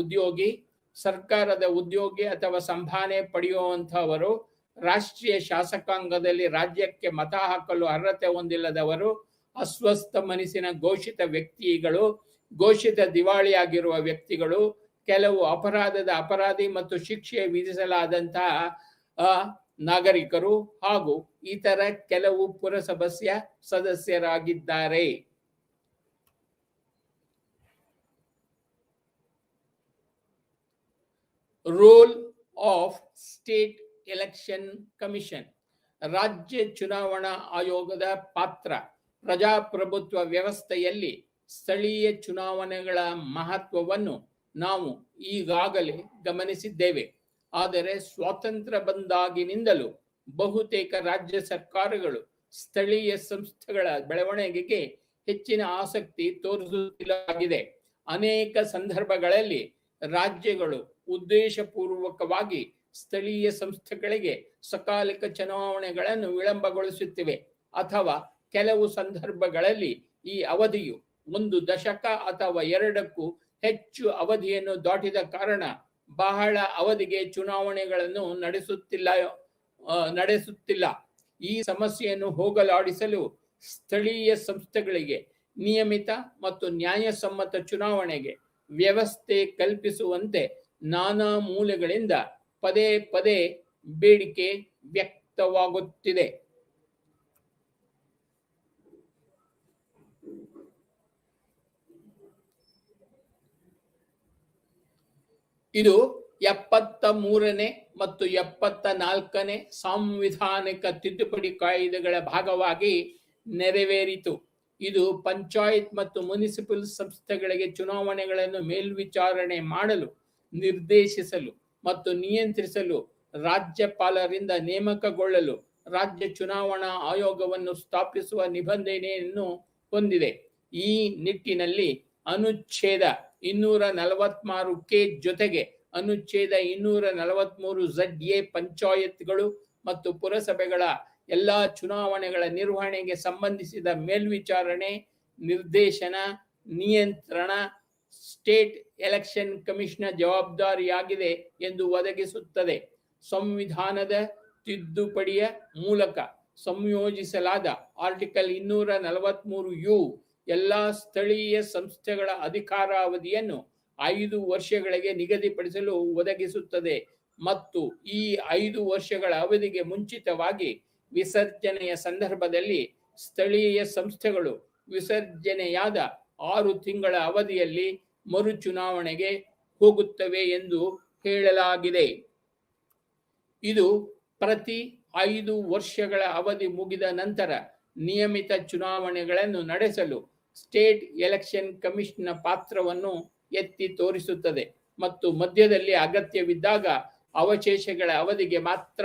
ಉದ್ಯೋಗಿ, ಸರ್ಕಾರದ ಉದ್ಯೋಗಿ ಅಥವಾ ಸಂಭಾವನೆ ಪಡೆಯುವಂತಹವರು, ರಾಷ್ಟ್ರೀಯ ಶಾಸಕಾಂಗದಲ್ಲಿ ರಾಜ್ಯಕ್ಕೆ ಮತ ಹಾಕಲು ಅರ್ಹತೆ ಹೊಂದಿಲ್ಲದವರು, ಅಸ್ವಸ್ಥ ಮನಸ್ಸಿನ ಘೋಷಿತ ವ್ಯಕ್ತಿಗಳು, ಘೋಷಿತ ದಿವಾಳಿಯಾಗಿರುವ ವ್ಯಕ್ತಿಗಳು, ಕೆಲವು ಅಪರಾಧದ ಅಪರಾಧಿ ಮತ್ತು ಶಿಕ್ಷೆ ವಿಧಿಸಲಾದಂತಹ ನಾಗರಿಕರು ಹಾಗೂ ಇತರ ಕೆಲವು ಪುರಸಭೆಯ ಸದಸ್ಯರಾಗಿದ್ದಾರೆ. Role of state election commission. ರಾಜ್ಯ ಚುನಾವಣಾ ಆಯೋಗದ ಪಾತ್ರ. ಪ್ರಜಾಪ್ರಭುತ್ವ ವ್ಯವಸ್ಥೆಯಲ್ಲಿ ಸ್ಥಳೀಯ ಚುನಾವಣೆಗಳ ಮಹತ್ವವನ್ನು ನಾವು ಈಗಾಗಲೇ ಗಮನಿಸಿದ್ದೇವೆ. ಆದರೆ ಸ್ವಾತಂತ್ರ್ಯ ಬಂದಾಗಿನಿಂದಲೂ ಬಹುತೇಕ ರಾಜ್ಯ ಸರ್ಕಾರಗಳು ಸ್ಥಳೀಯ ಸಂಸ್ಥೆಗಳ ಬೆಳವಣಿಗೆಗೆ ಹೆಚ್ಚಿನ ಆಸಕ್ತಿ ತೋರಿಸುತ್ತಿಲ್ಲವಾಗಿದೆ. ಅನೇಕ ಸಂದರ್ಭಗಳಲ್ಲಿ ರಾಜ್ಯಗಳು ಉದ್ದೇಶಪೂರ್ವಕವಾಗಿ ಸ್ಥಳೀಯ ಸಂಸ್ಥೆಗಳಿಗೆ ಸಕಾಲಿಕ ಚುನಾವಣೆಗಳನ್ನು ವಿಳಂಬಗೊಳಿಸುತ್ತಿವೆ ಅಥವಾ ಕೆಲವು ಸಂದರ್ಭಗಳಲ್ಲಿ ಈ ಅವಧಿಯು 1 ದಶಕ ಅಥವಾ 2ಕ್ಕೂ ಹೆಚ್ಚು ಅವಧಿಯನ್ನು ದಾಟಿದ ಕಾರಣ ಬಹಳ ಅವಧಿಗೆ ಚುನಾವಣೆಗಳನ್ನು ನಡೆಸುತ್ತಿಲ್ಲ. ಈ ಸಮಸ್ಯೆಯನ್ನು ಹೋಗಲಾಡಿಸಲು ಸ್ಥಳೀಯ ಸಂಸ್ಥೆಗಳಿಗೆ ನಿಯಮಿತ ಮತ್ತು ನ್ಯಾಯಸಮ್ಮತ ಚುನಾವಣೆಗೆ ವ್ಯವಸ್ಥೆ ಕಲ್ಪಿಸುವಂತೆ ನಾನಾ ಮೂಲೆಗಳಿಂದ ಪದೇ ಪದೇ ಬೇಡಿಕೆ ವ್ಯಕ್ತವಾಗುತ್ತಿದೆ. ಇದು 73ನೇ ಮತ್ತು 74ನೇ ಸಾಂವಿಧಾನಿಕ ತಿದ್ದುಪಡಿ ಕಾಯ್ದೆಗಳ ಭಾಗವಾಗಿ ನೆರವೇರಿತು. ಇದು ಪಂಚಾಯತ್ ಮತ್ತು ಮುನಿಸಿಪಲ್ ಸಂಸ್ಥೆಗಳಿಗೆ ಚುನಾವಣೆಗಳನ್ನು ಮೇಲ್ವಿಚಾರಣೆ ಮಾಡಲು, ನಿರ್ದೇಶಿಸಲು ಮತ್ತು ನಿಯಂತ್ರಿಸಲು ರಾಜ್ಯಪಾಲರಿಂದ ನೇಮಕಗೊಳ್ಳಲು ರಾಜ್ಯ ಚುನಾವಣಾ ಆಯೋಗವನ್ನು ಸ್ಥಾಪಿಸುವ ನಿಬಂಧನೆಯನ್ನು ಹೊಂದಿದೆ. ಈ ನಿಟ್ಟಿನಲ್ಲಿ ಅನುಚ್ಛೇದ 243 ಜೊತೆಗೆ ಅನುಚ್ಛೇದ 243 ಪಂಚಾಯತ್ಗಳು ಮತ್ತು ಪುರಸಭೆಗಳ ಎಲ್ಲಾ ಚುನಾವಣೆಗಳ ನಿರ್ವಹಣೆಗೆ ಸಂಬಂಧಿಸಿದ ಮೇಲ್ವಿಚಾರಣೆ, ನಿರ್ದೇಶನ, ನಿಯಂತ್ರಣ ಸ್ಟೇಟ್ ಎಲೆಕ್ಷನ್ ಕಮಿಷನ್ ಜವಾಬ್ದಾರಿಯಾಗಿದೆ ಎಂದು ಒದಗಿಸುತ್ತದೆ. ಸಂವಿಧಾನದ ತಿದ್ದುಪಡಿಯ ಮೂಲಕ ಸಂಯೋಜಿಸಲಾದ ಆರ್ಟಿಕಲ್ 243 ಎಲ್ಲ ಸ್ಥಳೀಯ ಸಂಸ್ಥೆಗಳ ಅಧಿಕಾರಾವಧಿಯನ್ನು 5 ವರ್ಷಗಳಿಗೆ ನಿಗದಿಪಡಿಸಲು ಒದಗಿಸುತ್ತದೆ ಮತ್ತು ಈ 5 ವರ್ಷಗಳ ಅವಧಿಗೆ ಮುಂಚಿತವಾಗಿ ವಿಸರ್ಜನೆಯ ಸಂದರ್ಭದಲ್ಲಿ ಸ್ಥಳೀಯ ಸಂಸ್ಥೆಗಳು ವಿಸರ್ಜನೆಯಾದ 6 ತಿಂಗಳ ಅವಧಿಯಲ್ಲಿ ಮರು ಚುನಾವಣೆಗೆ ಹೋಗುತ್ತವೆ ಎಂದು ಹೇಳಲಾಗಿದೆ. ಇದು ಪ್ರತಿ 5 ವರ್ಷಗಳ ಅವಧಿ ಮುಗಿದ ನಂತರ ನಿಯಮಿತ ಚುನಾವಣೆಗಳನ್ನು ನಡೆಸಲು ಸ್ಟೇಟ್ ಎಲೆಕ್ಷನ್ ಕಮಿಷನ್ನ ಪಾತ್ರವನ್ನು ಎತ್ತಿ ತೋರಿಸುತ್ತದೆ ಮತ್ತು ಮಧ್ಯದಲ್ಲಿ ಅಗತ್ಯವಿದ್ದಾಗ ಅವಶೇಷಗಳ ಅವಧಿಗೆ ಮಾತ್ರ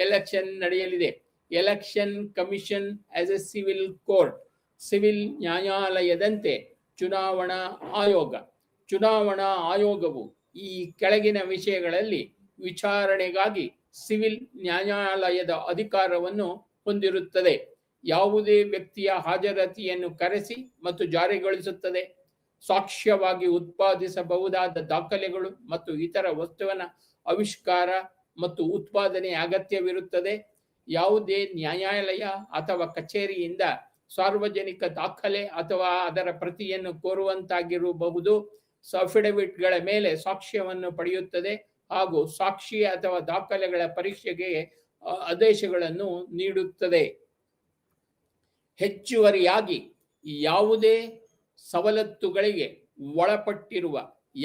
ಎಲೆಕ್ಷನ್ ನಡೆಯಲಿದೆ. Election commission as a civil court. Civil ನ್ಯಾಯಾಲಯದಂತೆ ಚುನಾವಣಾ ಆಯೋಗ. ಚುನಾವಣಾ ಆಯೋಗವು ಈ ಕೆಳಗಿನ ವಿಷಯಗಳಲ್ಲಿ ವಿಚಾರಣೆಗಾಗಿ ಸಿವಿಲ್ ನ್ಯಾಯಾಲಯದ ಅಧಿಕಾರವನ್ನು ಹೊಂದಿರುತ್ತದೆ. ಯಾವುದೇ ವ್ಯಕ್ತಿಯ ಹಾಜರಾತಿಯನ್ನು ಕರೆಸಿ ಮತ್ತು ಜಾರಿಗೊಳಿಸುತ್ತದೆ. ಸಾಕ್ಷ್ಯವಾಗಿ ಉತ್ಪಾದಿಸಬಹುದಾದ ದಾಖಲೆಗಳು ಮತ್ತು ಇತರ ವಸ್ತುವಿನ ಆವಿಷ್ಕಾರ ಮತ್ತು ಉತ್ಪಾದನೆ ಅಗತ್ಯವಿರುತ್ತದೆ. ಯಾವುದೇ ನ್ಯಾಯಾಲಯ ಅಥವಾ ಕಚೇರಿಯಿಂದ ಸಾರ್ವಜನಿಕ ದಾಖಲೆ ಅಥವಾ ಅದರ ಪ್ರತಿಯನ್ನು ಕೋರುವಂತಾಗಿರಬಹುದು. ಅಫಿಡವಿಟ್ಗಳ ಮೇಲೆ ಸಾಕ್ಷ್ಯವನ್ನು ಪಡೆಯುತ್ತದೆ ಹಾಗೂ ಸಾಕ್ಷಿ ಅಥವಾ ದಾಖಲೆಗಳ ಪರೀಕ್ಷೆಗೆ ಆದೇಶಗಳನ್ನು ನೀಡುತ್ತದೆ. ಹೆಚ್ಚುವರಿಯಾಗಿ ಯಾವುದೇ ಸವಲತ್ತುಗಳಿಗೆ ಒಳಪಟ್ಟಿರುವ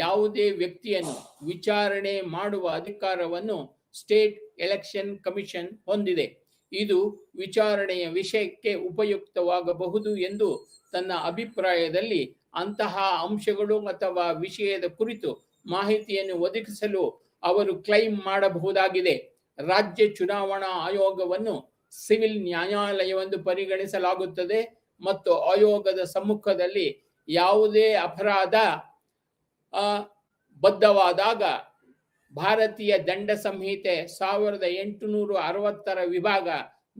ಯಾವುದೇ ವ್ಯಕ್ತಿಯನ್ನು ವಿಚಾರಣೆ ಮಾಡುವ ಅಧಿಕಾರವನ್ನು ಸ್ಟೇಟ್ ಎಲೆಕ್ಷನ್ ಕಮಿಷನ್ ಹೊಂದಿದೆ. ಇದು ವಿಚಾರಣೆಯ ವಿಷಯಕ್ಕೆ ಉಪಯುಕ್ತವಾಗಬಹುದು ಎಂದು ತನ್ನ ಅಭಿಪ್ರಾಯದಲ್ಲಿ ಅಂತಹ ಅಂಶಗಳು ಅಥವಾ ವಿಷಯದ ಕುರಿತು ಮಾಹಿತಿಯನ್ನು ಒದಗಿಸಲು ಅವರು ಕ್ಲೈಮ್ ಮಾಡಬಹುದಾಗಿದೆ. ರಾಜ್ಯ ಚುನಾವಣಾ ಆಯೋಗವನ್ನು ಸಿವಿಲ್ ನ್ಯಾಯಾಲಯವೆಂದು ಪರಿಗಣಿಸಲಾಗುತ್ತದೆ ಮತ್ತು ಆಯೋಗದ ಸಮ್ಮುಖದಲ್ಲಿ ಯಾವುದೇ ಅಪರಾಧ ಬದ್ಧವಾದಾಗ ಭಾರತೀಯ ದಂಡ ಸಂಹಿತೆ 1860 ವಿಭಾಗ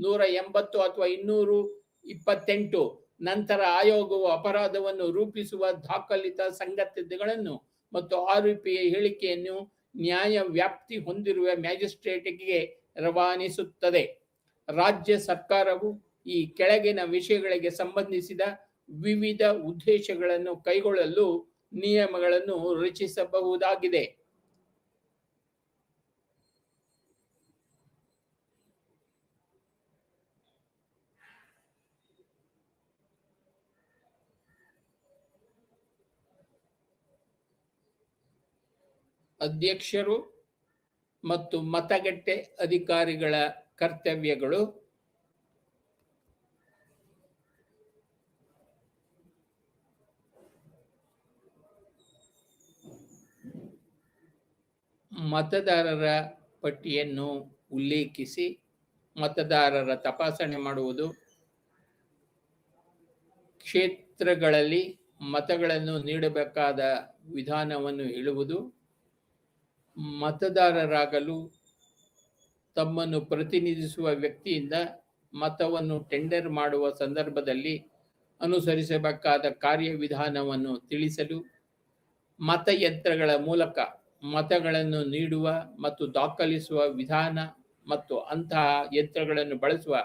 180 ಅಥವಾ 228 ನಂತರ ಆಯೋಗವು ಅಪರಾಧವನ್ನು ರೂಪಿಸುವ ದಾಖಲಿತ ಸಂಗತಿಗಳನ್ನು ಮತ್ತು ಆರೋಪಿಯ ಹೇಳಿಕೆಯನ್ನು ನ್ಯಾಯ ವ್ಯಾಪ್ತಿ ಹೊಂದಿರುವ ಮ್ಯಾಜಿಸ್ಟ್ರೇಟ್ಗೆ ರವಾನಿಸುತ್ತದೆ. ರಾಜ್ಯ ಸರ್ಕಾರವು ಈ ಕೆಳಗಿನ ವಿಷಯಗಳಿಗೆ ಸಂಬಂಧಿಸಿದ ವಿವಿಧ ಉದ್ದೇಶಗಳನ್ನು ಕೈಗೊಳ್ಳಲು ನಿಯಮಗಳನ್ನು ರಚಿಸಬಹುದಾಗಿದೆ. ಅಧ್ಯಕ್ಷರು ಮತ್ತು ಮತಗಟ್ಟೆ ಅಧಿಕಾರಿಗಳ ಕರ್ತವ್ಯಗಳು. ಮತದಾರರ ಪಟ್ಟಿಯನ್ನು ಉಲ್ಲೇಖಿಸಿ ಮತದಾರರ ತಪಾಸಣೆ ಮಾಡುವುದು, ಕ್ಷೇತ್ರಗಳಲ್ಲಿ ಮತಗಳನ್ನು ನೀಡಬೇಕಾದ ವಿಧಾನವನ್ನು ಹೇಳುವುದು, ಮತದಾರರಾಗಲು ತಮ್ಮನ್ನು ಪ್ರತಿನಿಧಿಸುವ ವ್ಯಕ್ತಿಯಿಂದ ಮತವನ್ನು ಟೆಂಡರ್ ಮಾಡುವ ಸಂದರ್ಭದಲ್ಲಿ ಅನುಸರಿಸಬೇಕಾದ ಕಾರ್ಯವಿಧಾನವನ್ನು ತಿಳಿಸಲು, ಮತಯಂತ್ರಗಳ ಮೂಲಕ ಮತಗಳನ್ನು ನೀಡುವ ಮತ್ತು ದಾಖಲಿಸುವ ವಿಧಾನ ಮತ್ತು ಅಂತಹ ಯಂತ್ರಗಳನ್ನು ಬಳಸುವ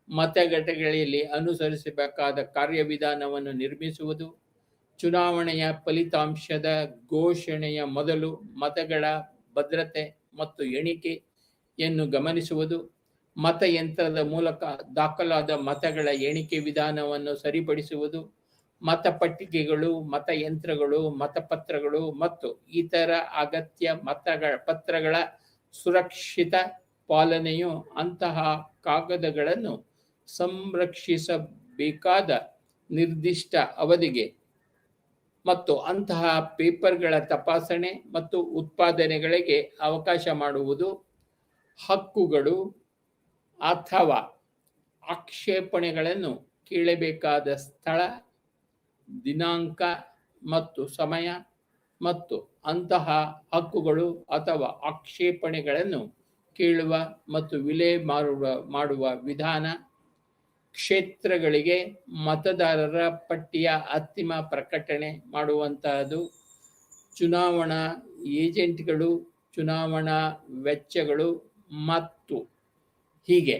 ಮತಗಟ್ಟೆಗಳಲ್ಲಿ ಅನುಸರಿಸಬೇಕಾದ ಕಾರ್ಯವಿಧಾನವನ್ನು ನಿರ್ಮಿಸುವುದು, ಚುನಾವಣೆಯ ಫಲಿತಾಂಶದ ಘೋಷಣೆಯ ಮೊದಲು ಮತಗಳ ಭದ್ರತೆ ಮತ್ತು ಎಣಿಕೆಯನ್ನು ಗಮನಿಸುವುದು, ಮತಯಂತ್ರದ ಮೂಲಕ ದಾಖಲಾದ ಮತಗಳ ಎಣಿಕೆ ವಿಧಾನವನ್ನು ಸರಿಪಡಿಸುವುದು, ಮತಪಟ್ಟಿಗೆಗಳು, ಮತಯಂತ್ರಗಳು, ಮತಪತ್ರಗಳು ಮತ್ತು ಇತರ ಅಗತ್ಯ ಪತ್ರಗಳ ಸುರಕ್ಷಿತ ಪಾಲನೆಯು ಅಂತಹ ಕಾಗದಗಳನ್ನು ಸಂರಕ್ಷಿಸಬೇಕಾದ ನಿರ್ದಿಷ್ಟ ಅವಧಿಗೆ ಮತ್ತು ಅಂತಹ ಪೇಪರ್ಗಳ ತಪಾಸಣೆ ಮತ್ತು ಉತ್ಪಾದನೆಗಳಿಗೆ ಅವಕಾಶ ಮಾಡುವುದು, ಹಕ್ಕುಗಳು ಅಥವಾ ಆಕ್ಷೇಪಣೆಗಳನ್ನು ಕೇಳಬೇಕಾದ ಸ್ಥಳ, ದಿನಾಂಕ ಮತ್ತು ಸಮಯ ಮತ್ತು ಅಂತಹ ಹಕ್ಕುಗಳು ಅಥವಾ ಆಕ್ಷೇಪಣೆಗಳನ್ನು ಕೇಳುವ ಮತ್ತು ವಿಲೆ ಮಾಡುವ ವಿಧಾನ, ಕ್ಷೇತ್ರಗಳಿಗೆ ಮತದಾರರ ಪಟ್ಟಿಯ ಅಂತಿಮ ಪ್ರಕಟಣೆ ಮಾಡುವಂತಹದ್ದು, ಚುನಾವಣಾ ಏಜೆಂಟ್ಗಳು, ಚುನಾವಣಾ ವೆಚ್ಚಗಳು ಮತ್ತು ಹೀಗೆ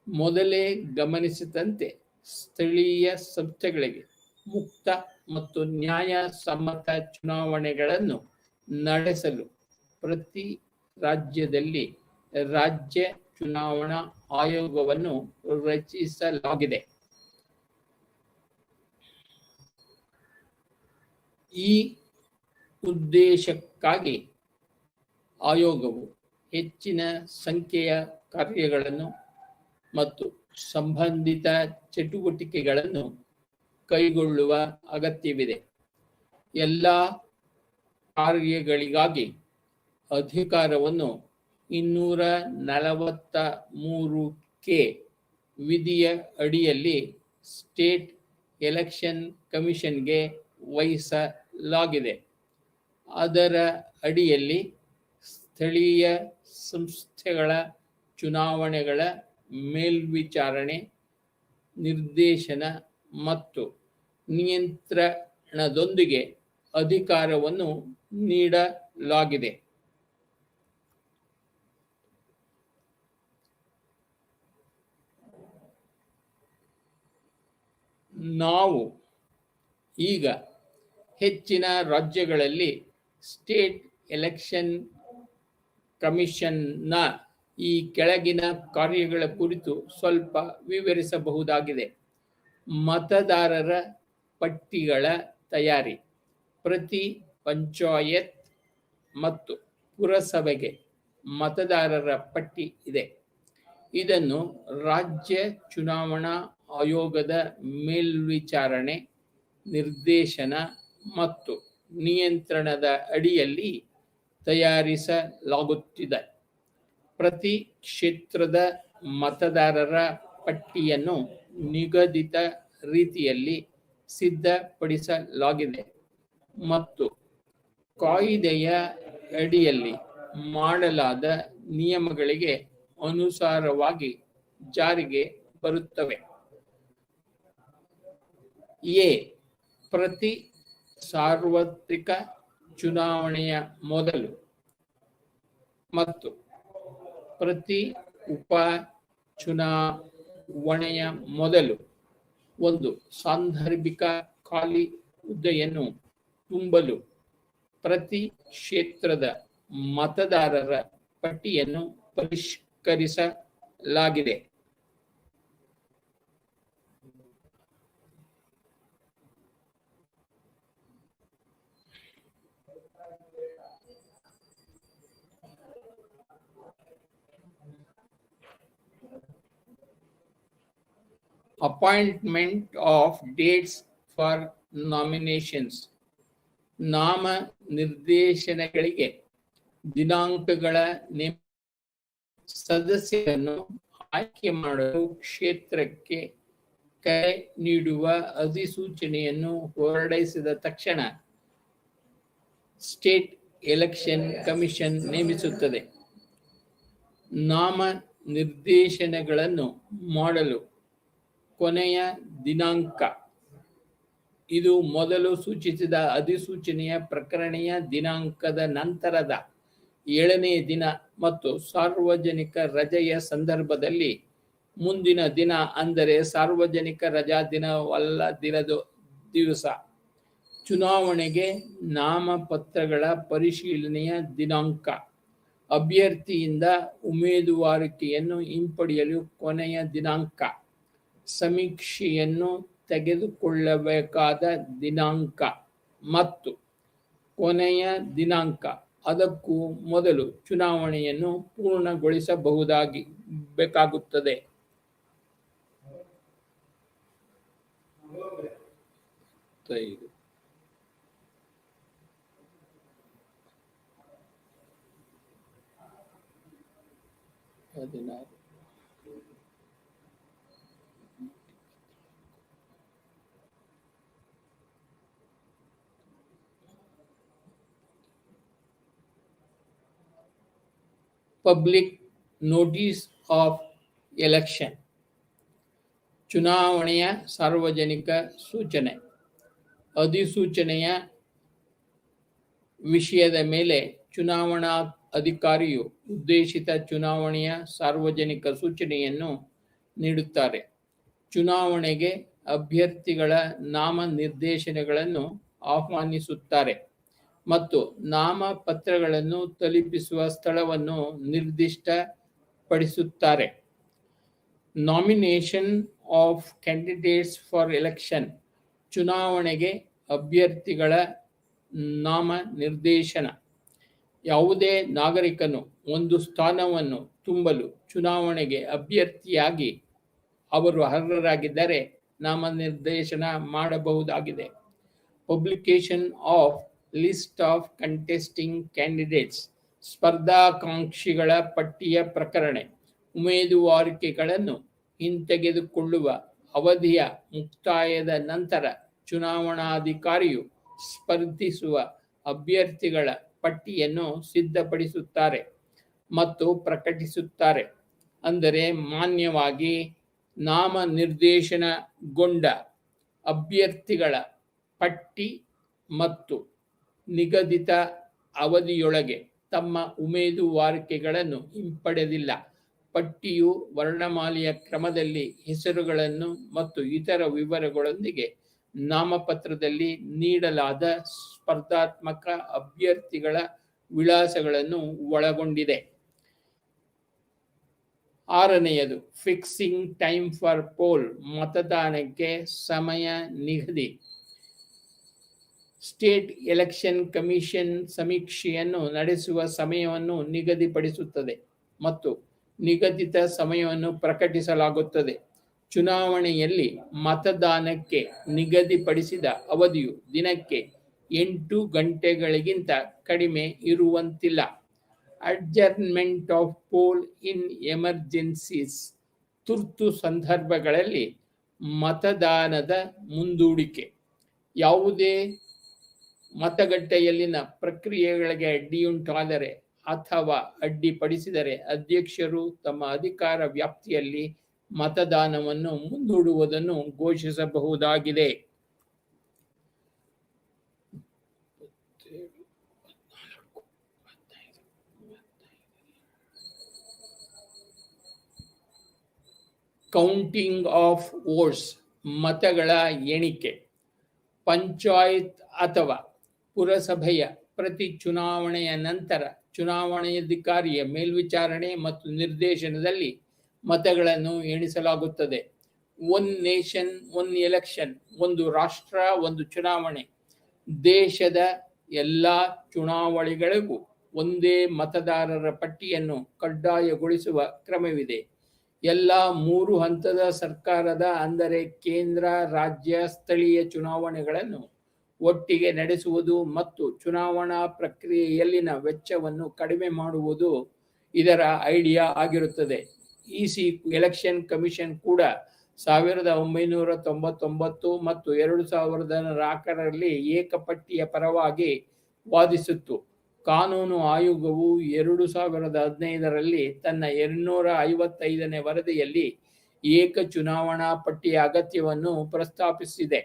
ಮೊದಲೇ ಗಮನಿಸಿದಂತೆ ಸ್ಥಳೀಯ ಸಂಸ್ಥೆಗಳಿಗೆ ಮುಕ್ತ ಮತ್ತು ನ್ಯಾಯಸಮ್ಮತ ಚುನಾವಣೆಗಳನ್ನು ನಡೆಸಲು ಪ್ರತಿ ರಾಜ್ಯದಲ್ಲಿ ರಾಜ್ಯ ಚುನಾವಣಾ ಆಯೋಗವನ್ನು ರಚಿಸಲಾಗಿದೆ. ಈ ಉದ್ದೇಶಕ್ಕಾಗಿ ಆಯೋಗವು ಹೆಚ್ಚಿನ ಸಂಖ್ಯೆಯ ಕಾರ್ಯಗಳನ್ನು ಮತ್ತು ಸಂಬಂಧಿತ ಚಟುವಟಿಕೆಗಳನ್ನು ಕೈಗೊಳ್ಳುವ ಅಗತ್ಯವಿದೆ. ಎಲ್ಲ ಕಾರ್ಯಗಳಿಗಾಗಿ ಅಧಿಕಾರವನ್ನು 243 ವಿಧಿಯ ಅಡಿಯಲ್ಲಿ ಸ್ಟೇಟ್ ಎಲೆಕ್ಷನ್ ಕಮಿಷನ್ಗೆ ವಹಿಸಲಾಗಿದೆ. ಅದರ ಅಡಿಯಲ್ಲಿ ಸ್ಥಳೀಯ ಸಂಸ್ಥೆಗಳ ಚುನಾವಣೆಗಳ ಮೇಲ್ವಿಚಾರಣೆ, ನಿರ್ದೇಶನ ಮತ್ತು ನಿಯಂತ್ರಣದೊಂದಿಗೆ ಅಧಿಕಾರವನ್ನು ನೀಡಲಾಗಿದೆ. ನಾವು ಈಗ ಹೆಚ್ಚಿನ ರಾಜ್ಯಗಳಲ್ಲಿ ಸ್ಟೇಟ್ ಎಲೆಕ್ಷನ್ ಕಮಿಷನ್ನ ಈ ಕೆಳಗಿನ ಕಾರ್ಯಗಳ ಕುರಿತು ಸ್ವಲ್ಪ ವಿವರಿಸಬಹುದಾಗಿದೆ. ಮತದಾರರ ಪಟ್ಟಿಗಳ ತಯಾರಿ. ಪ್ರತಿ ಪಂಚಾಯತ್ ಮತ್ತು ಪುರಸಭೆಗೆ ಮತದಾರರ ಪಟ್ಟಿ ಇದೆ. ಇದನ್ನು ರಾಜ್ಯ ಚುನಾವಣಾ ಆಯೋಗದ ಮೇಲ್ವಿಚಾರಣೆ, ನಿರ್ದೇಶನ ಮತ್ತು ನಿಯಂತ್ರಣದ ಅಡಿಯಲ್ಲಿ ತಯಾರಿಸಲಾಗುತ್ತಿದೆ. ಪ್ರತಿ ಕ್ಷೇತ್ರದ ಮತದಾರರ ಪಟ್ಟಿಯನ್ನು ನಿಗದಿತ ರೀತಿಯಲ್ಲಿ ಸಿದ್ಧಪಡಿಸಲಾಗಿದೆ ಮತ್ತು ಕಾಯ್ದೆಯ ಅಡಿಯಲ್ಲಿ ಮಾಡಲಾದ ನಿಯಮಗಳಿಗೆ ಅನುಸಾರವಾಗಿ ಜಾರಿಗೆ ಬರುತ್ತವೆ. ಎ. ಪ್ರತಿ ಸಾರ್ವತ್ರಿಕ ಚುನಾವಣೆಯ ಮೊದಲು ಮತ್ತು ಪ್ರತಿ ಉಪ ಚುನಾವಣೆಯ ಮೊದಲು ಒಂದು ಸಾಂದರ್ಭಿಕ ಖಾಲಿ ಹುದ್ದೆಯನ್ನು ತುಂಬಲು ಪ್ರತಿ ಕ್ಷೇತ್ರದ ಮತದಾರರ ಪಟ್ಟಿಯನ್ನು ಪರಿಷ್ಕರಿಸಲಾಗಿದೆ. Appointment of dates for nominations. ನಾಮ ನಿರ್ದೇಶನಗಳಿಗೆ ದಿನಾಂಕಗಳ ಸದಸ್ಯರನ್ನು ಆಯ್ಕೆ ಮಾಡಲು ಕ್ಷೇತ್ರಕ್ಕೆ ಕರೆ ನೀಡುವ ಅಧಿಸೂಚನೆಯನ್ನು ಹೊರಡಿಸಿದ ತಕ್ಷಣ ಸ್ಟೇಟ್ ಎಲೆಕ್ಷನ್ ಕಮಿಷನ್ ನೇಮಿಸುತ್ತದೆ. ನಾಮ ನಿರ್ದೇಶನಗಳನ್ನು ಮಾಡಲು ಕೊನೆಯ ದಿನಾಂಕ ಇದು ಮೊದಲು ಸೂಚಿಸಿದ ಅಧಿಸೂಚನೆಯ ಪ್ರಕಟಣೆಯ ದಿನಾಂಕದ ನಂತರದ 7ನೇ ದಿನ ಮತ್ತು ಸಾರ್ವಜನಿಕ ರಜೆಯ ಸಂದರ್ಭದಲ್ಲಿ ಮುಂದಿನ ದಿನ, ಅಂದರೆ ಸಾರ್ವಜನಿಕ ರಜಾ ದಿನವಲ್ಲದಿರದ ದಿವಸ. ಚುನಾವಣೆಗೆ ನಾಮಪತ್ರಗಳ ಪರಿಶೀಲನೆಯ ದಿನಾಂಕ. ಅಭ್ಯರ್ಥಿಯಿಂದ ಉಮೇದುವಾರಿಕೆಯನ್ನು ಹಿಂಪಡೆಯಲು ಕೊನೆಯ ದಿನಾಂಕ. ಸಮೀಕ್ಷೆಯನ್ನು ತೆಗೆದುಕೊಳ್ಳಬೇಕಾದ ದಿನಾಂಕ ಮತ್ತು ಕೊನೆಯ ದಿನಾಂಕ. ಅದಕ್ಕೂ ಮೊದಲು ಚುನಾವಣೆಯನ್ನು ಪೂರ್ಣಗೊಳಿಸಬೇಕಾಗುತ್ತದೆ. Public notice of election. ಚುನಾವಣೆಯ ಸಾರ್ವಜನಿಕ ಸೂಚನೆ. ಅಧಿಸೂಚನೆಯ ವಿಷಯದ ಮೇಲೆ ಚುನಾವಣಾ ಅಧಿಕಾರಿಯು ಉದ್ದೇಶಿತ ಚುನಾವಣೆಯ ಸಾರ್ವಜನಿಕ ಸೂಚನೆಯನ್ನು ನೀಡುತ್ತಾರೆ. ಚುನಾವಣೆಗೆ ಅಭ್ಯರ್ಥಿಗಳ ನಾಮ ನಿರ್ದೇಶನಗಳನ್ನು ಆಹ್ವಾನಿಸುತ್ತಾರೆ ಮತ್ತು ನಾಮಪತ್ರಗಳನ್ನು ತಲುಪಿಸುವ ಸ್ಥಳವನ್ನು ನಿರ್ದಿಷ್ಟಪಡಿಸುತ್ತಾರೆ. Nomination of candidates for election. ಚುನಾವಣೆಗೆ ಅಭ್ಯರ್ಥಿಗಳ ನಾಮ ನಿರ್ದೇಶನ. ಯಾವುದೇ ನಾಗರಿಕನು ಒಂದು ಸ್ಥಾನವನ್ನು ತುಂಬಲು ಚುನಾವಣೆಗೆ ಅಭ್ಯರ್ಥಿಯಾಗಿ ಅವರು ಅರ್ಹರಾಗಿದ್ದರೆ ನಾಮನಿರ್ದೇಶನ ಮಾಡಬಹುದಾಗಿದೆ. Publication of list of contesting candidates. ಸ್ಪರ್ಧಾಕಾಂಕ್ಷಿಗಳ ಪಟ್ಟಿಯ ಪ್ರಕಟಣೆ. ಉಮೇದುವಾರಿಕೆಗಳನ್ನು ಹಿಂತೆಗೆದುಕೊಳ್ಳುವ ಅವಧಿಯ ಮುಕ್ತಾಯದ ನಂತರ ಚುನಾವಣಾಧಿಕಾರಿಯು ಸ್ಪರ್ಧಿಸುವ ಅಭ್ಯರ್ಥಿಗಳ ಪಟ್ಟಿಯನ್ನು ಸಿದ್ಧಪಡಿಸುತ್ತಾರೆ ಮತ್ತು ಪ್ರಕಟಿಸುತ್ತಾರೆ. ಅಂದರೆ ಮಾನ್ಯವಾಗಿ ನಾಮನಿರ್ದೇಶನಗೊಂಡ ಅಭ್ಯರ್ಥಿಗಳ ಪಟ್ಟಿ ಮತ್ತು ನಿಗದಿತ ಅವಧಿಯೊಳಗೆ ತಮ್ಮ ಉಮೇದುವಾರಿಕೆಗಳನ್ನು ಹಿಂಪಡೆದಿಲ್ಲ ಪಟ್ಟಿಯು ವರ್ಣಮಾಲೆಯ ಕ್ರಮದಲ್ಲಿ ಹೆಸರುಗಳನ್ನು ಮತ್ತು ಇತರ ವಿವರಗಳೊಂದಿಗೆ ನಾಮಪತ್ರದಲ್ಲಿ ನೀಡಲಾದ ಸ್ಪರ್ಧಾತ್ಮಕ ಅಭ್ಯರ್ಥಿಗಳ ವಿಳಾಸಗಳನ್ನು ಒಳಗೊಂಡಿದೆ. 6ನೇಯದು ಫಿಕ್ಸಿಂಗ್ ಟೈಮ್ ಫಾರ್ ಪೋಲ್, ಮತದಾನಕ್ಕೆ ಸಮಯ ನಿಗದಿ. ಸ್ಟೇಟ್ ಎಲೆಕ್ಷನ್ ಕಮಿಷನ್ ಸಮೀಕ್ಷೆಯನ್ನು ನಡೆಸುವ ಸಮಯವನ್ನು ನಿಗದಿಪಡಿಸುತ್ತದೆ ಮತ್ತು ನಿಗದಿತ ಸಮಯವನ್ನು ಪ್ರಕಟಿಸಲಾಗುತ್ತದೆ. ಚುನಾವಣೆಯಲ್ಲಿ ಮತದಾನಕ್ಕೆ ನಿಗದಿಪಡಿಸಿದ ಅವಧಿಯು ದಿನಕ್ಕೆ 8 ಗಂಟೆಗಳಿಗಿಂತ ಕಡಿಮೆ ಇರುವಂತಿಲ್ಲ. Adjournment of pole in emergencies, ತುರ್ತು ಸಂದರ್ಭಗಳಲ್ಲಿ ಮತದಾನದ ಮುಂದೂಡಿಕೆ. ಯಾವುದೇ ಮತಗಟ್ಟೆಯಲ್ಲಿನ ಪ್ರಕ್ರಿಯೆಗಳಿಗೆ ಅಡ್ಡಿಯುಂಟಾದರೆ ಅಥವಾ ಅಡ್ಡಿಪಡಿಸಿದರೆ ಅಧ್ಯಕ್ಷರು ತಮ್ಮ ಅಧಿಕಾರ ವ್ಯಾಪ್ತಿಯಲ್ಲಿ ಮತದಾನವನ್ನು ಮುಂದೂಡುವುದನ್ನು ಘೋಷಿಸಬಹುದಾಗಿದೆ. ಕೌಂಟಿಂಗ್ ಆಫ್ ವೋಟ್ಸ್, ಮತಗಳ ಎಣಿಕೆ. ಪಂಚಾಯತ್ ಅಥವಾ ಪುರಸಭೆಯ ಪ್ರತಿ ಚುನಾವಣೆಯ ನಂತರ ಚುನಾವಣಾಧಿಕಾರಿಯ ಮೇಲ್ವಿಚಾರಣೆ ಮತ್ತು ನಿರ್ದೇಶನದಲ್ಲಿ ಮತಗಳನ್ನು ಎಣಿಸಲಾಗುತ್ತದೆ. ಒನ್ ನೇಷನ್ ಒನ್ ಎಲೆಕ್ಷನ್, ಒಂದು ರಾಷ್ಟ್ರ ಒಂದು ಚುನಾವಣೆ. ದೇಶದ ಎಲ್ಲ ಚುನಾವಣೆಗಳಿಗೂ ಒಂದೇ ಮತದಾರರ ಪಟ್ಟಿಯನ್ನು ಕಡ್ಡಾಯಗೊಳಿಸುವ ಕ್ರಮವಿದೆ. ಎಲ್ಲ 3 ಹಂತದ ಸರ್ಕಾರದ ಅಂದರೆ ಕೇಂದ್ರ, ರಾಜ್ಯ, ಸ್ಥಳೀಯ ಚುನಾವಣೆಗಳನ್ನು ಒಟ್ಟಿಗೆ ನಡೆಸುವುದು ಮತ್ತು ಚುನಾವಣಾ ಪ್ರಕ್ರಿಯೆಯಲ್ಲಿನ ವೆಚ್ಚವನ್ನು ಕಡಿಮೆ ಮಾಡುವುದು ಇದರ ಐಡಿಯಾ ಆಗಿರುತ್ತದೆ. ಇಸಿ ಎಲೆಕ್ಷನ್ ಕಮಿಷನ್ ಕೂಡ 1999 ಮತ್ತು 2004ರಲ್ಲಿ ಏಕಪಟ್ಟಿಯ ಪರವಾಗಿ ವಾದಿಸಿತ್ತು. ಕಾನೂನು ಆಯೋಗವು 2015ರಲ್ಲಿ ತನ್ನ 255ನೇ ವರದಿಯಲ್ಲಿ ಏಕ ಚುನಾವಣಾ ಪಟ್ಟಿಯ ಅಗತ್ಯವನ್ನು ಪ್ರಸ್ತಾಪಿಸಿದೆ.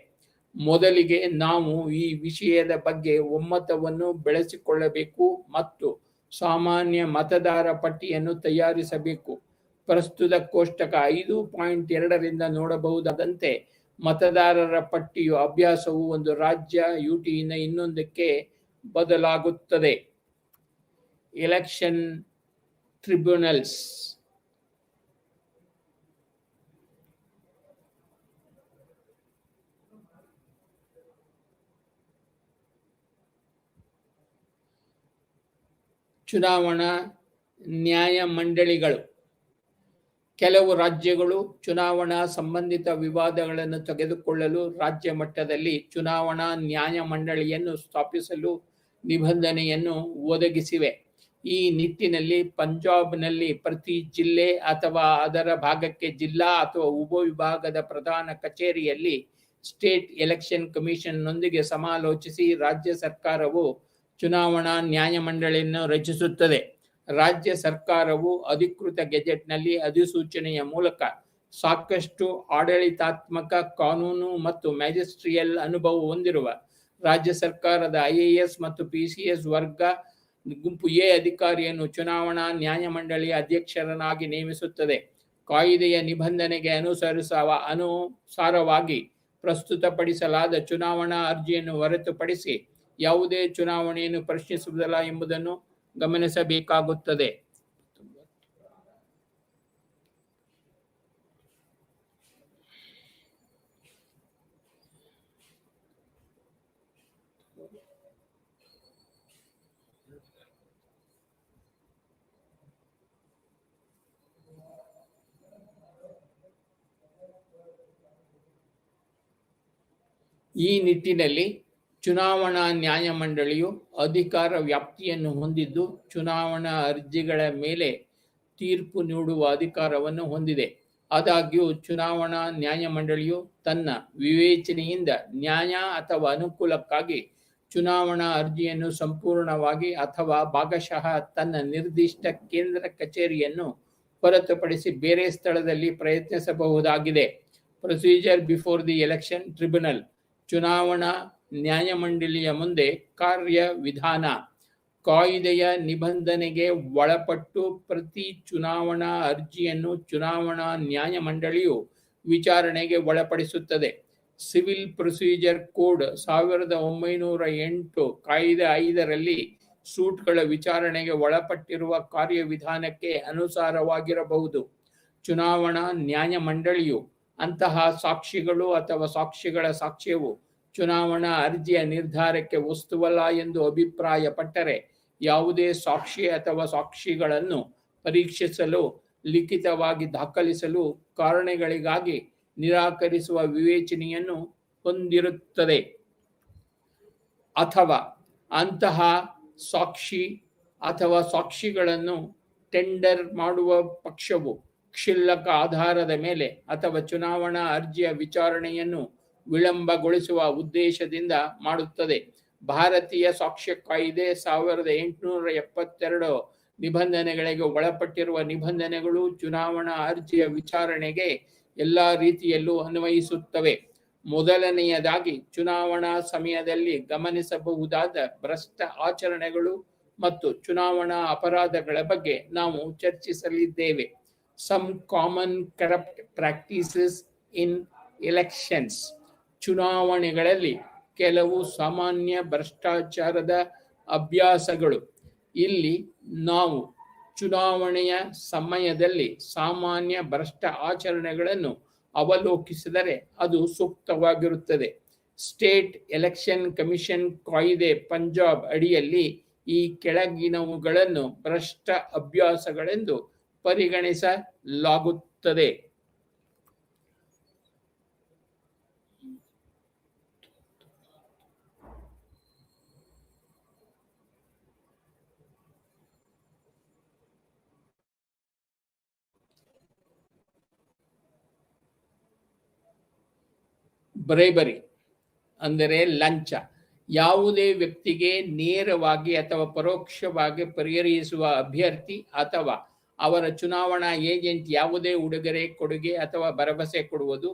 ಮೊದಲಿಗೆ ನಾವು ಈ ವಿಷಯದ ಬಗ್ಗೆ ಒಮ್ಮತವನ್ನು ಬೆಳೆಸಿಕೊಳ್ಳಬೇಕು ಮತ್ತು ಸಾಮಾನ್ಯ ಮತದಾರ ಪಟ್ಟಿಯನ್ನು ತಯಾರಿಸಬೇಕು. ಪ್ರಸ್ತುತ ಕೋಷ್ಟಕ 5.2ರಿಂದ ನೋಡಬಹುದಾದಂತೆ ಮತದಾರರ ಪಟ್ಟಿಯ ಅಭ್ಯಾಸವು ಒಂದು ರಾಜ್ಯ ಯುಟಿಯಿಂದ ಇನ್ನೊಂದಕ್ಕೆ ಬದಲಾಗುತ್ತದೆ. Election tribunals. ಚುನಾವಣಾ ನ್ಯಾಯಮಂಡಳಿಗಳು. ಕೆಲವು ರಾಜ್ಯಗಳು ಚುನಾವಣಾ ಸಂಬಂಧಿತ ವಿವಾದಗಳನ್ನು ತೆಗೆದುಕೊಳ್ಳಲು ರಾಜ್ಯ ಮಟ್ಟದಲ್ಲಿ ಚುನಾವಣಾ ನ್ಯಾಯಮಂಡಳಿಯನ್ನು ಸ್ಥಾಪಿಸಲು ನಿಬಂಧನೆಯನ್ನು ಒದಗಿಸಿವೆ. ಈ ನಿಟ್ಟಿನಲ್ಲಿ ಪಂಜಾಬ್ನಲ್ಲಿ ಪ್ರತಿ ಜಿಲ್ಲೆ ಅಥವಾ ಅದರ ಭಾಗಕ್ಕೆ ಜಿಲ್ಲಾ ಅಥವಾ ಉಪವಿಭಾಗದ ಪ್ರಧಾನ ಕಚೇರಿಯಲ್ಲಿ ಸ್ಟೇಟ್ ಎಲೆಕ್ಷನ್ ಕಮಿಷನ್ನೊಂದಿಗೆ ಸಮಾಲೋಚಿಸಿ ರಾಜ್ಯ ಸರ್ಕಾರವು ಚುನಾವಣಾ ನ್ಯಾಯಮಂಡಳಿಯನ್ನು ರಚಿಸುತ್ತದೆ. ರಾಜ್ಯ ಸರ್ಕಾರವು ಅಧಿಕೃತ ಗೆಜೆಟ್ನಲ್ಲಿ ಅಧಿಸೂಚನೆಯ ಮೂಲಕ ಸಾಕಷ್ಟು ಆಡಳಿತಾತ್ಮಕ, ಕಾನೂನು ಮತ್ತು ಮ್ಯಾಜಿಸ್ಟ್ರಿಯಲ್ ಅನುಭವ ಹೊಂದಿರುವ ರಾಜ್ಯ ಸರ್ಕಾರದ IAS ಮತ್ತು PCS ವರ್ಗ ಗುಂಪು ಎ ಅಧಿಕಾರಿಯನ್ನು ಚುನಾವಣಾ ನ್ಯಾಯಮಂಡಳಿಯ ಅಧ್ಯಕ್ಷರನ್ನಾಗಿ ನೇಮಿಸುತ್ತದೆ. ಕಾಯ್ದೆಯ ನಿಬಂಧನೆಗೆ ಅನುಸಾರವಾಗಿ ಪ್ರಸ್ತುತಪಡಿಸಲಾದ ಚುನಾವಣಾ ಅರ್ಜಿಯನ್ನು ಹೊರತುಪಡಿಸಿ ಯಾವುದೇ ಚುನಾವಣೆಯನ್ನು ಪ್ರಶ್ನಿಸುವುದಿಲ್ಲ ಎಂಬುದನ್ನು ಗಮನಿಸಬೇಕಾಗುತ್ತದೆ. ಈ ನಿಟ್ಟಿನಲ್ಲಿ ಚುನಾವಣಾ ನ್ಯಾಯಮಂಡಳಿಯು ಅಧಿಕಾರ ವ್ಯಾಪ್ತಿಯನ್ನು ಹೊಂದಿದ್ದು ಚುನಾವಣಾ ಅರ್ಜಿಗಳ ಮೇಲೆ ತೀರ್ಪು ನೀಡುವ ಅಧಿಕಾರವನ್ನು ಹೊಂದಿದೆ. ಆದಾಗ್ಯೂ ಚುನಾವಣಾ ನ್ಯಾಯಮಂಡಳಿಯು ತನ್ನ ವಿವೇಚನೆಯಿಂದ ನ್ಯಾಯ ಅಥವಾ ಅನುಕೂಲಕ್ಕಾಗಿ ಚುನಾವಣಾ ಅರ್ಜಿಯನ್ನು ಸಂಪೂರ್ಣವಾಗಿ ಅಥವಾ ಭಾಗಶಃ ತನ್ನ ನಿರ್ದಿಷ್ಟ ಕೇಂದ್ರ ಕಚೇರಿಯನ್ನು ಹೊರತುಪಡಿಸಿ ಬೇರೆ ಸ್ಥಳದಲ್ಲಿ ಪ್ರಯತ್ನಿಸಬಹುದಾಗಿದೆ. Procedure before the election tribunal. ಚುನಾವಣಾ ನ್ಯಾಯಮಂಡಳಿಯ ಮುಂದೆ ಕಾರ್ಯವಿಧಾನ. ಕಾಯ್ದೆಯ ನಿಬಂಧನೆಗೆ ಒಳಪಟ್ಟು ಪ್ರತಿ ಚುನಾವಣಾ ಅರ್ಜಿಯನ್ನು ಚುನಾವಣಾ ನ್ಯಾಯಮಂಡಳಿಯು ವಿಚಾರಣೆಗೆ ಒಳಪಡಿಸುತ್ತದೆ. ಸಿವಿಲ್ ಪ್ರೊಸೀಜರ್ ಕೋಡ್ 1908 ಕಾಯ್ದೆ 5ರಲ್ಲಿ ಸೂಟ್ಗಳ ವಿಚಾರಣೆಗೆ ಒಳಪಟ್ಟಿರುವ ಕಾರ್ಯವಿಧಾನಕ್ಕೆ ಅನುಸಾರವಾಗಿರಬಹುದು. ಚುನಾವಣಾ ನ್ಯಾಯಮಂಡಳಿಯು ಅಂತಹ ಸಾಕ್ಷಿಗಳು ಅಥವಾ ಸಾಕ್ಷಿಗಳ ಸಾಕ್ಷ್ಯವು ಚುನಾವಣಾ ಅರ್ಜಿಯ ನಿರ್ಧಾರಕ್ಕೆ ವಸ್ತುವಲ್ಲ ಎಂದು ಅಭಿಪ್ರಾಯಪಟ್ಟರೆ ಯಾವುದೇ ಸಾಕ್ಷಿ ಅಥವಾ ಸಾಕ್ಷಿಗಳನ್ನು ಪರೀಕ್ಷಿಸಲು, ಲಿಖಿತವಾಗಿ ದಾಖಲಿಸಲು ಕಾರಣಗಳಿಗಾಗಿ ನಿರಾಕರಿಸುವ ವಿವೇಚನೆಯನ್ನು ಹೊಂದಿರುತ್ತದೆ. ಅಥವಾ ಅಂತಹ ಸಾಕ್ಷಿ ಅಥವಾ ಸಾಕ್ಷಿಗಳನ್ನು ಟೆಂಡರ್ ಮಾಡುವ ಪಕ್ಷವು ಕ್ಷುಲ್ಲಕ ಆಧಾರದ ಮೇಲೆ ಅಥವಾ ಚುನಾವಣಾ ಅರ್ಜಿಯ ವಿಚಾರಣೆಯನ್ನು ವಿಳಂಬಗೊಳಿಸುವ ಉದ್ದೇಶದಿಂದ ಮಾಡುತ್ತದೆ. ಭಾರತೀಯ ಸಾಕ್ಷ್ಯ ಕಾಯ್ದೆ 1872 ನಿಬಂಧನೆಗಳಿಗೆ ಒಳಪಟ್ಟಿರುವ ನಿಬಂಧನೆಗಳು ಚುನಾವಣಾ ಅರ್ಜಿಯ ವಿಚಾರಣೆಗೆ ಎಲ್ಲ ರೀತಿಯಲ್ಲೂ ಅನ್ವಯಿಸುತ್ತವೆ. ಮೊದಲನೆಯದಾಗಿ, ಚುನಾವಣಾ ಸಮಯದಲ್ಲಿ ಗಮನಿಸಬಹುದಾದ ಭ್ರಷ್ಟ ಆಚರಣೆಗಳು ಮತ್ತು ಚುನಾವಣಾ ಅಪರಾಧಗಳ ಬಗ್ಗೆ ನಾವು ಚರ್ಚಿಸಲಿದ್ದೇವೆ. ಸಮ್ ಕಾಮನ್ ಕರಪ್ಟ್ ಪ್ರಾಕ್ಟೀಸಸ್ ಇನ್ ಎಲೆಕ್ಷನ್ಸ್. ಚುನಾವಣೆಗಳಲ್ಲಿ ಕೆಲವು ಸಾಮಾನ್ಯ ಭ್ರಷ್ಟಾಚಾರದ ಅಭ್ಯಾಸಗಳು. ಇಲ್ಲಿ ನಾವು ಚುನಾವಣೆಯ ಸಮಯದಲ್ಲಿ ಸಾಮಾನ್ಯ ಭ್ರಷ್ಟ ಆಚರಣೆಗಳನ್ನು ಅವಲೋಕಿಸಿದರೆ ಅದು ಸೂಕ್ತವಾಗಿರುತ್ತದೆ. ಸ್ಟೇಟ್ ಎಲೆಕ್ಷನ್ ಕಮಿಷನ್ ಕಾಯ್ದೆ ಪಂಜಾಬ್ ಅಡಿಯಲ್ಲಿ ಈ ಕೆಳಗಿನವುಗಳನ್ನು ಭ್ರಷ್ಟ ಅಭ್ಯಾಸಗಳೆಂದು ಪರಿಗಣಿಸಲಾಗುತ್ತದೆ. ಬ್ರೈಬರಿ ಅಂದರೆ ಲಂಚ. ಯಾವುದೇ ವ್ಯಕ್ತಿಗೆ ನೇರವಾಗಿ ಅಥವಾ ಪರೋಕ್ಷವಾಗಿ ಪರಿಹರಿಸುವ ಅಭ್ಯರ್ಥಿ ಅಥವಾ ಅವರ ಚುನಾವಣಾ ಏಜೆಂಟ್ ಯಾವುದೇ ಉಡುಗೊರೆ, ಕೊಡುಗೆ ಅಥವಾ ಭರವಸೆ ಕೊಡುವುದು.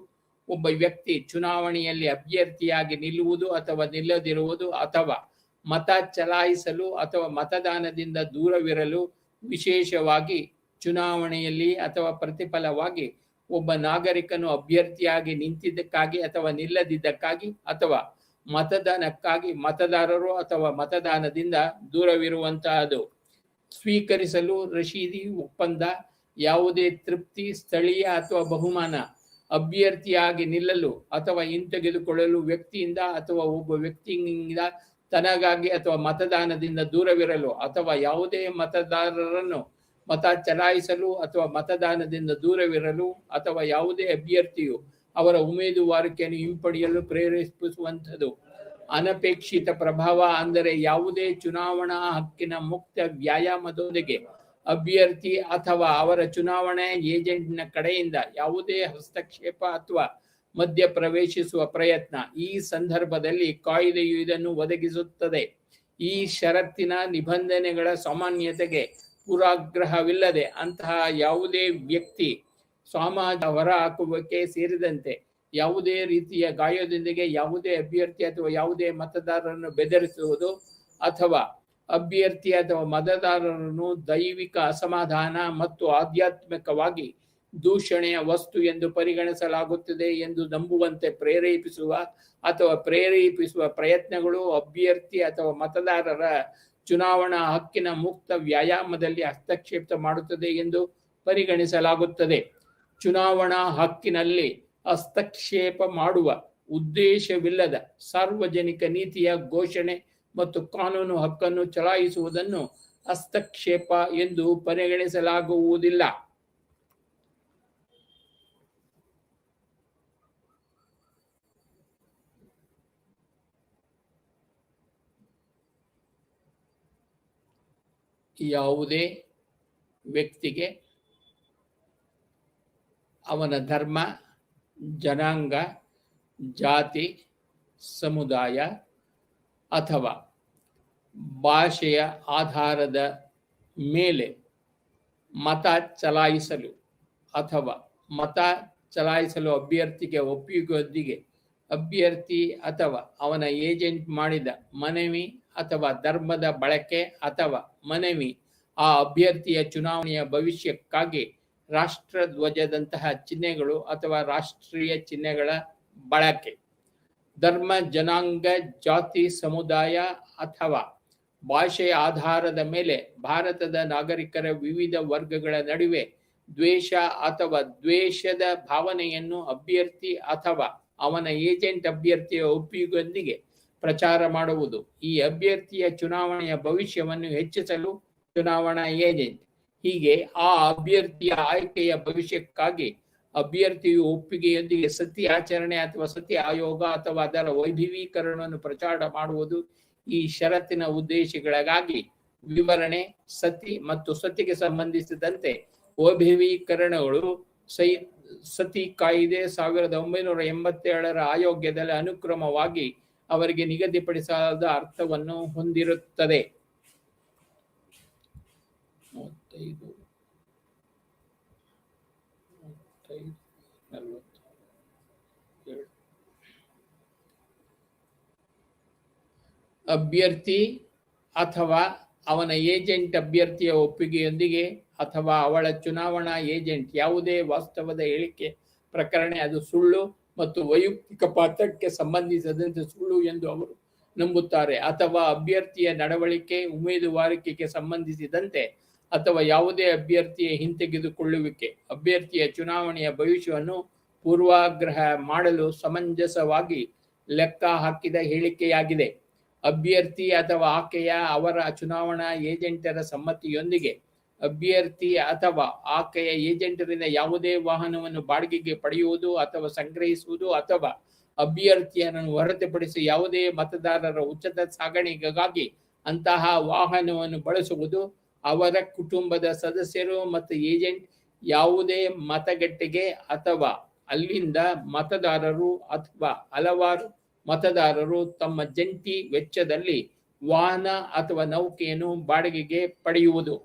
ಒಬ್ಬ ವ್ಯಕ್ತಿ ಚುನಾವಣೆಯಲ್ಲಿ ಅಭ್ಯರ್ಥಿಯಾಗಿ ನಿಲ್ಲುವುದು ಅಥವಾ ನಿಲ್ಲದಿರುವುದು, ಅಥವಾ ಮತ ಚಲಾಯಿಸಲು ಅಥವಾ ಮತದಾನದಿಂದ ದೂರವಿರಲು, ವಿಶೇಷವಾಗಿ ಚುನಾವಣೆಯಲ್ಲಿ ಅಥವಾ ಪ್ರತಿಫಲವಾಗಿ ಒಬ್ಬ ನಾಗರಿಕನು ಅಭ್ಯರ್ಥಿಯಾಗಿ ನಿಂತಿದ್ದಕ್ಕಾಗಿ ಅಥವಾ ನಿಲ್ಲದಿದ್ದಕ್ಕಾಗಿ, ಅಥವಾ ಮತದಾನಕ್ಕಾಗಿ ಮತದಾರರು ಅಥವಾ ಮತದಾನದಿಂದ ದೂರವಿರುವಂತಹದ್ದು. ಸ್ವೀಕರಿಸಲು ರಶೀದಿ, ಒಪ್ಪಂದ, ಯಾವುದೇ ತೃಪ್ತಿ, ಸ್ಥಳೀಯ ಅಥವಾ ಬಹುಮಾನ, ಅಭ್ಯರ್ಥಿಯಾಗಿ ನಿಲ್ಲಲು ಅಥವಾ ಹಿಂತೆಗೆದುಕೊಳ್ಳಲು ವ್ಯಕ್ತಿಯಿಂದ ಅಥವಾ ಒಬ್ಬ ವ್ಯಕ್ತಿಯಿಂದ ತನಗಾಗಿ ಅಥವಾ ಮತದಾನದಿಂದ ದೂರವಿರಲು, ಅಥವಾ ಯಾವುದೇ ಮತದಾರರನ್ನು ಮತ ಚಲಾಯಿಸಲು ಅಥವಾ ಮತದಾನದಿಂದ ದೂರವಿರಲು, ಅಥವಾ ಯಾವುದೇ ಅಭ್ಯರ್ಥಿಯು ಅವರ ಉಮೇದುವಾರಿಕೆಯನ್ನು ಹಿಂಪಡೆಯಲು ಪ್ರೇರೇಪಿಸುವಂಥದ್ದು. ಅನಪೇಕ್ಷಿತ ಪ್ರಭಾವ ಅಂದರೆ ಯಾವುದೇ ಚುನಾವಣಾ ಹಕ್ಕಿನ ಮುಕ್ತ ವ್ಯಾಯಾಮದೊಂದಿಗೆ ಅಭ್ಯರ್ಥಿ ಅಥವಾ ಅವರ ಚುನಾವಣಾ ಏಜೆಂಟ್ನ ಕಡೆಯಿಂದ ಯಾವುದೇ ಹಸ್ತಕ್ಷೇಪ ಅಥವಾ ಮಧ್ಯ ಪ್ರವೇಶಿಸುವ ಪ್ರಯತ್ನ. ಈ ಸಂದರ್ಭದಲ್ಲಿ ಕಾಯ್ದೆಯು ಇದನ್ನು ಒದಗಿಸುತ್ತದೆ. ಈ ಷರತ್ತಿನ ನಿಬಂಧನೆಗಳ ಸಾಮಾನ್ಯತೆಗೆ ಪೂರ್ವಾಗ್ರಹವಿಲ್ಲದೆ ಅಂತಹ ಯಾವುದೇ ವ್ಯಕ್ತಿ ಸಮಾಜ ಹೊರಹಾಕುವಿಕೆ ಸೇರಿದಂತೆ ಯಾವುದೇ ರೀತಿಯ ಗಾಯದೊಂದಿಗೆ ಯಾವುದೇ ಅಭ್ಯರ್ಥಿ ಅಥವಾ ಯಾವುದೇ ಮತದಾರರನ್ನು ಬೆದರಿಸುವುದು ಅಥವಾ ಅಭ್ಯರ್ಥಿ ಅಥವಾ ಮತದಾರರನ್ನು ದೈವಿಕ ಅಸಮಾಧಾನ ಮತ್ತು ಆಧ್ಯಾತ್ಮಿಕವಾಗಿ ದೂಷಣೆಯ ವಸ್ತು ಎಂದು ಪರಿಗಣಿಸಲಾಗುತ್ತದೆ ಎಂದು ನಂಬುವಂತೆ ಪ್ರೇರೇಪಿಸುವ ಅಥವಾ ಪ್ರೇರೇಪಿಸುವ ಪ್ರಯತ್ನಗಳು ಅಭ್ಯರ್ಥಿ ಅಥವಾ ಮತದಾರರ ಚುನಾವಣಾ ಹಕ್ಕಿನ ಮುಕ್ತ ವ್ಯಾಯಾಮದಲ್ಲಿ ಹಸ್ತಕ್ಷೇಪ ಮಾಡುತ್ತದೆ ಎಂದು ಪರಿಗಣಿಸಲಾಗುತ್ತದೆ. ಚುನಾವಣಾ ಹಕ್ಕಿನಲ್ಲಿ ಹಸ್ತಕ್ಷೇಪ ಮಾಡುವ ಉದ್ದೇಶವಿಲ್ಲದ ಸಾರ್ವಜನಿಕ ನೀತಿಯ ಘೋಷಣೆ ಮತ್ತು ಕಾನೂನು ಹಕ್ಕನ್ನು ಚಲಾಯಿಸುವುದನ್ನು ಹಸ್ತಕ್ಷೇಪ ಎಂದು ಪರಿಗಣಿಸಲಾಗುವುದಿಲ್ಲ. ಯಾವುದೇ ವ್ಯಕ್ತಿಗೆ ಅವನ ಧರ್ಮ, ಜನಾಂಗ, ಜಾತಿ, ಸಮುದಾಯ ಅಥವಾ ಭಾಷೆಯ ಆಧಾರದ ಮೇಲೆ ಮತ ಚಲಾಯಿಸಲು ಅಥವಾ ಮತ ಚಲಾಯಿಸಲು ಅಭ್ಯರ್ಥಿಗೆ ಒಪ್ಪಿಗೆಯೊಂದಿಗೆ ಅಭ್ಯರ್ಥಿ ಅಥವಾ ಅವನ ಏಜೆಂಟ್ ಮಾಡಿದ ಮನವಿ ಅಥವಾ ಧರ್ಮದ ಬಳಕೆ ಅಥವಾ ಮನವಿ ಆ ಅಭ್ಯರ್ಥಿಯ ಚುನಾವಣೆಯ ಭವಿಷ್ಯಕ್ಕಾಗಿ ರಾಷ್ಟ್ರಧ್ವಜದಂತಹ ಚಿಹ್ನೆಗಳು ಅಥವಾ ರಾಷ್ಟ್ರೀಯ ಚಿಹ್ನೆಗಳ ಬಳಕೆ. ಧರ್ಮ, ಜನಾಂಗ, ಜಾತಿ, ಸಮುದಾಯ ಅಥವಾ ಭಾಷೆಯ ಆಧಾರದ ಮೇಲೆ ಭಾರತದ ನಾಗರಿಕರ ವಿವಿಧ ವರ್ಗಗಳ ನಡುವೆ ದ್ವೇಷ ಅಥವಾ ದ್ವೇಷದ ಭಾವನೆಯನ್ನು ಅಭ್ಯರ್ಥಿ ಅಥವಾ ಅವನ ಏಜೆಂಟ್ ಅಭ್ಯರ್ಥಿಯ ಒಪ್ಪಿಗೆಯೊಂದಿಗೆ ಪ್ರಚಾರ ಮಾಡುವುದು. ಈ ಅಭ್ಯರ್ಥಿಯ ಚುನಾವಣೆಯ ಭವಿಷ್ಯವನ್ನು ಹೆಚ್ಚಿಸಲು ಚುನಾವಣಾ ಏಜೆಂಟ್. ಹೀಗೆ ಆ ಅಭ್ಯರ್ಥಿಯ ಆಯ್ಕೆಯ ಭವಿಷ್ಯಕ್ಕಾಗಿ ಅಭ್ಯರ್ಥಿಯು ಒಪ್ಪಿಗೆಯೊಂದಿಗೆ ಸತಿ ಆಚರಣೆ ಅಥವಾ ಸತಿ ಆಯೋಗ ಅಥವಾ ಅದರ ವೈಭವೀಕರಣವನ್ನು ಪ್ರಚಾರ ಮಾಡುವುದು. ಈ ಷರತ್ತಿನ ಉದ್ದೇಶಗಳಿಗಾಗಿ ವಿವರಣೆ, ಸತಿ ಮತ್ತು ಸತಿಗೆ ಸಂಬಂಧಿಸಿದಂತೆ ವೈಭವೀಕರಣಗಳು ಸತಿ ಕಾಯ್ದೆ 1987ರ ಆಯೋಗದಲ್ಲಿ ಅನುಕ್ರಮವಾಗಿ ಅವರಿಗೆ ನಿಗದಿಪಡಿಸಲಾದ ಅರ್ಥವನ್ನು ಹೊಂದಿರುತ್ತದೆ. ಅಭ್ಯರ್ಥಿ ಅಥವಾ ಅವನ ಏಜೆಂಟ್ ಅಭ್ಯರ್ಥಿಯ ಒಪ್ಪಿಗೆಯೊಂದಿಗೆ ಅಥವಾ ಅವಳ ಚುನಾವಣಾ ಏಜೆಂಟ್ ಯಾವುದೇ ವಾಸ್ತವದ ಹೇಳಿಕೆ ಪ್ರಕರಣ ಅದು ಸುಳ್ಳು ಮತ್ತು ವೈಯಕ್ತಿಕ ಪಾತ್ರಕ್ಕೆ ಸಂಬಂಧಿಸಿದಂತೆ ಸುಳ್ಳು ಎಂದು ಅವರು ನಂಬುತ್ತಾರೆ, ಅಥವಾ ಅಭ್ಯರ್ಥಿಯ ನಡವಳಿಕೆ, ಉಮೇದುವಾರಿಕೆಗೆ ಸಂಬಂಧಿಸಿದಂತೆ ಅಥವಾ ಯಾವುದೇ ಅಭ್ಯರ್ಥಿಯ ಹಿಂತೆಗೆದುಕೊಳ್ಳುವಿಕೆ ಅಭ್ಯರ್ಥಿಯ ಚುನಾವಣೆಯ ಭವಿಷ್ಯವನ್ನು ಪೂರ್ವಾಗ್ರಹ ಮಾಡಲು ಸಮಂಜಸವಾಗಿ ಲೆಕ್ಕ ಹಾಕಿದ ಹೇಳಿಕೆಯಾಗಿದೆ. ಅಭ್ಯರ್ಥಿ ಅಥವಾ ಆಕೆಯ ಅವರ ಚುನಾವಣಾ ಏಜೆಂಟರ ಸಮ್ಮತಿಯೊಂದಿಗೆ ಅಭ್ಯರ್ಥಿ ಅಥವಾ ಆಕೆಯ ಏಜೆಂಟರಿಂದ ಯಾವುದೇ ವಾಹನವನ್ನು ಬಾಡಿಗೆಗೆ ಪಡೆಯುವುದು ಅಥವಾ ಸಂಗ್ರಹಿಸುವುದು ಅಥವಾ ಅಭ್ಯರ್ಥಿಯನ್ನು ಹೊರತುಪಡಿಸಿ ಯಾವುದೇ ಮತದಾರರ ಉಚಿತ ಸಾಗಣೆಗಾಗಿ ಅಂತಹ ವಾಹನವನ್ನು ಬಳಸುವುದು. ಅವರ ಕುಟುಂಬದ ಸದಸ್ಯರು ಮತ್ತು ಏಜೆಂಟ್ ಯಾವುದೇ ಮತಗಟ್ಟೆಗೆ ಅಥವಾ ಅಲ್ಲಿಂದ ಮತದಾರರು ಅಥವಾ ಹಲವಾರು ಮತದಾರರು ತಮ್ಮ ಜಂಟಿ ವೆಚ್ಚದಲ್ಲಿ ವಾಹನ ಅಥವಾ ನೌಕೆಯನ್ನು ಬಾಡಿಗೆಗೆ ಪಡೆಯುವುದು.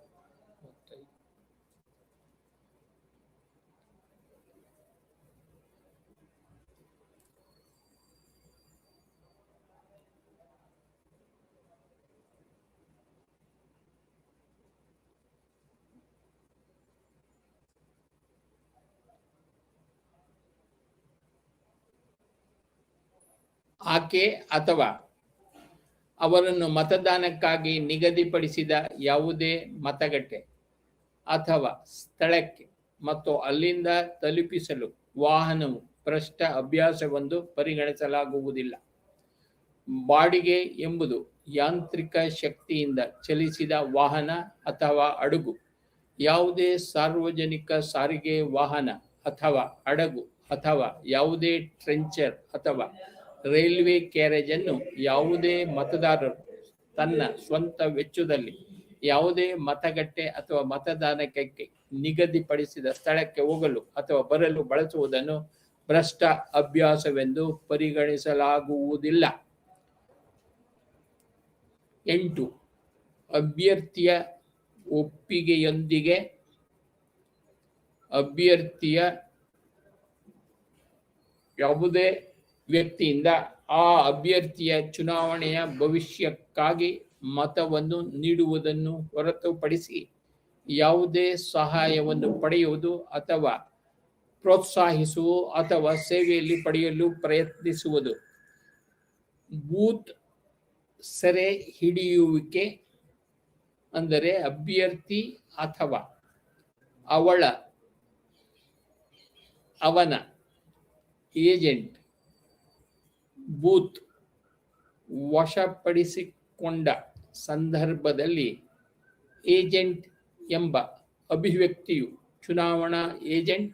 ಆಕೆ ಅಥವಾ ಅವರನ್ನು ಮತದಾನಕ್ಕಾಗಿ ನಿಗದಿಪಡಿಸಿದ ಯಾವುದೇ ಮತಗಟ್ಟೆ ಅಥವಾ ಸ್ಥಳಕ್ಕೆ ಮತ್ತು ಅಲ್ಲಿಂದ ತಲುಪಿಸಲು ವಾಹನವು ಭ್ರಷ್ಟ ಅಭ್ಯಾಸವೆಂದು ಪರಿಗಣಿಸಲಾಗುವುದಿಲ್ಲ. ಬಾಡಿಗೆ ಎಂಬುದು ಯಾಂತ್ರಿಕ ಶಕ್ತಿಯಿಂದ ಚಲಿಸಿದ ವಾಹನ ಅಥವಾ ಹಡಗು. ಯಾವುದೇ ಸಾರ್ವಜನಿಕ ಸಾರಿಗೆ ವಾಹನ ಅಥವಾ ಹಡಗು ಅಥವಾ ಯಾವುದೇ ಟ್ರೆಂಚರ್ ಅಥವಾ ರೈಲ್ವೆ ಕ್ಯಾರೇಜ್ ಅನ್ನು ಯಾವುದೇ ಮತದಾರರು ತನ್ನ ಸ್ವಂತ ವೆಚ್ಚದಲ್ಲಿ ಯಾವುದೇ ಮತಗಟ್ಟೆ ಅಥವಾ ಮತದಾನಕ್ಕೆ ನಿಗದಿಪಡಿಸಿದ ಸ್ಥಳಕ್ಕೆ ಹೋಗಲು ಅಥವಾ ಬರಲು ಬಳಸುವುದನ್ನು ಭ್ರಷ್ಟ ಅಭ್ಯಾಸವೆಂದು ಪರಿಗಣಿಸಲಾಗುವುದಿಲ್ಲ. 8. ಅಭ್ಯರ್ಥಿಯ ಒಪ್ಪಿಗೆಯೊಂದಿಗೆ ಅಭ್ಯರ್ಥಿಯ ಯಾವುದೇ ವ್ಯಕ್ತಿಯಿಂದ ಆ ಅಭ್ಯರ್ಥಿಯ ಚುನಾವಣೆಯ ಭವಿಷ್ಯಕ್ಕಾಗಿ ಮತವನ್ನು ನೀಡುವುದನ್ನು ಹೊರತುಪಡಿಸಿ ಯಾವುದೇ ಸಹಾಯವನ್ನು ಪಡೆಯುವುದು ಅಥವಾ ಪ್ರೋತ್ಸಾಹಿಸುವುದು ಅಥವಾ ಸೇವೆಯಲ್ಲಿ ಪಡೆಯಲು ಪ್ರಯತ್ನಿಸುವುದು. ಬೂತ್ ಸೆರೆ ಹಿಡಿಯುವಿಕೆ ಅಂದರೆ ಅಭ್ಯರ್ಥಿ ಅಥವಾ ಅವನ ಏಜೆಂಟ್ ಬೂತ್ ವಶಪಡಿಸಿಕೊಂಡ ಸಂದರ್ಭದಲ್ಲಿ ಏಜೆಂಟ್ ಎಂಬ ಅಭಿವ್ಯಕ್ತಿಯು ಚುನಾವಣಾ ಏಜೆಂಟ್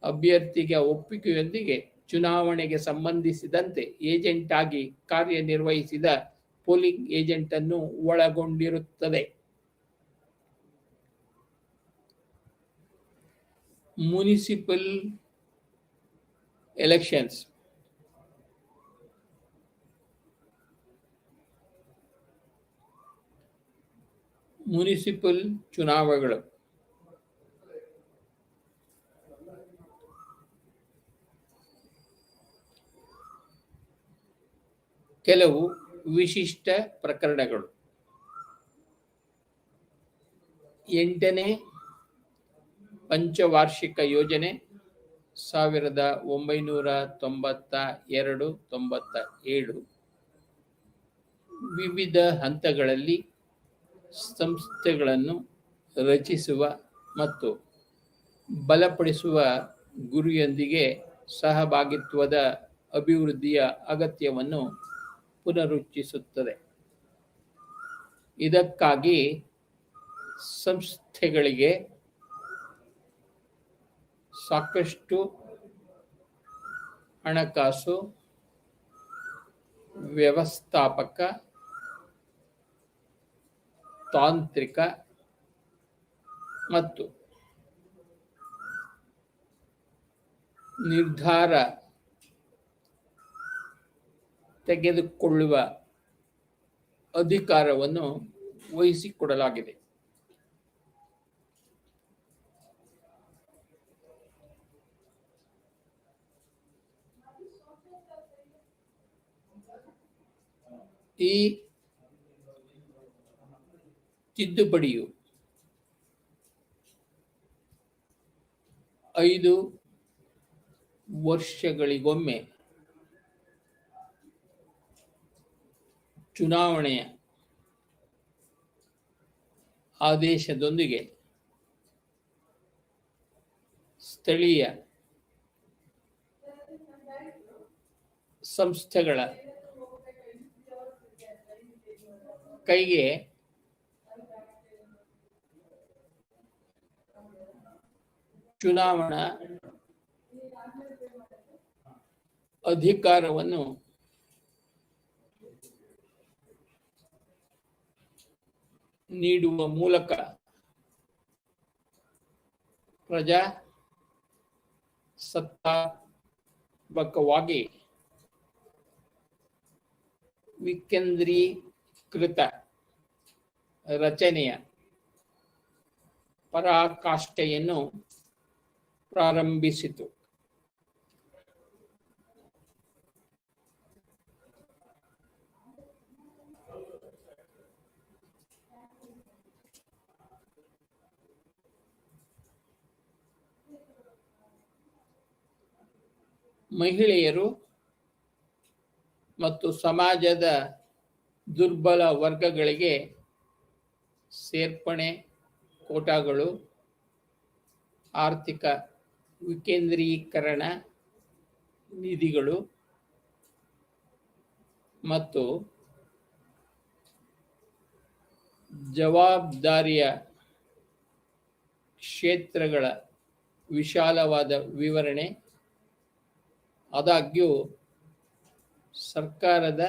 ಅಭ್ಯರ್ಥಿಗೆ ಒಪ್ಪಿಗೆಯೊಂದಿಗೆ ಚುನಾವಣೆಗೆ ಸಂಬಂಧಿಸಿದಂತೆ ಏಜೆಂಟ್ ಆಗಿ ಕಾರ್ಯನಿರ್ವಹಿಸಿದ ಪೋಲಿಂಗ್ ಏಜೆಂಟ್ ಅನ್ನು ಒಳಗೊಂಡಿರುತ್ತದೆ. ಮುನಿಸಿಪಲ್ ಎಲೆಕ್ಷನ್ಸ್ ಮುನಿಸಿಪಲ್ ಚುನಾವಣೆಗಳು ಕೆಲವು ವಿಶಿಷ್ಟ ಪ್ರಕರಣಗಳು. 8ನೇ ಪಂಚವಾರ್ಷಿಕ ಯೋಜನೆ 1992-97 ವಿವಿಧ ಹಂತಗಳಲ್ಲಿ ಸಂಸ್ಥೆಗಳನ್ನು ರಚಿಸುವ ಮತ್ತು ಬಲಪಡಿಸುವ ಗುರಿಯೊಂದಿಗೆ ಸಹಭಾಗಿತ್ವದ ಅಭಿವೃದ್ಧಿಯ ಅಗತ್ಯವನ್ನು ಪುನರುಚ್ಚರಿಸುತ್ತದೆ. ಇದಕ್ಕಾಗಿ ಸಂಸ್ಥೆಗಳಿಗೆ ಸಾಕಷ್ಟು ಹಣಕಾಸು, ವ್ಯವಸ್ಥಾಪಕ, ತಾಂತ್ರಿಕ ಮತ್ತು ನಿರ್ಧಾರ ತೆಗೆದುಕೊಳ್ಳುವ ಅಧಿಕಾರವನ್ನು ವಹಿಸಿಕೊಡಲಾಗಿದೆ. ಈ ತಿದ್ದುಪಡಿಯು 5 ವರ್ಷಗಳಿಗೊಮ್ಮೆ ಚುನಾವಣೆಯ ಆದೇಶದೊಂದಿಗೆ ಸ್ಥಳೀಯ ಸಂಸ್ಥೆಗಳ ಕೈಗೆ ಚುನಾವಣಾ ಅಧಿಕಾರವನ್ನು ನೀಡುವ ಮೂಲಕ ಪ್ರಜಾಸತ್ತಾತ್ಮಕವಾಗಿ ವಿಕೇಂದ್ರೀಕೃತ ರಚನೆಯ ಪರಾಕಾಷ್ಠೆಯನ್ನು ಪ್ರಾರಂಭಿಸಿತು. ಮಹಿಳೆಯರು ಮತ್ತು ಸಮಾಜದ ದುರ್ಬಲ ವರ್ಗಗಳಿಗೆ ಸೇರ್ಪಡೆ ಕೋಟಾಗಳು, ಆರ್ಥಿಕ ವಿಕೇಂದ್ರೀಕರಣ ನಿಧಿಗಳು ಮತ್ತು ಜವಾಬ್ದಾರಿಯ ಕ್ಷೇತ್ರಗಳ ವಿಶಾಲವಾದ ವಿವರಣೆ. ಆದಾಗ್ಯೂ ಸರ್ಕಾರದ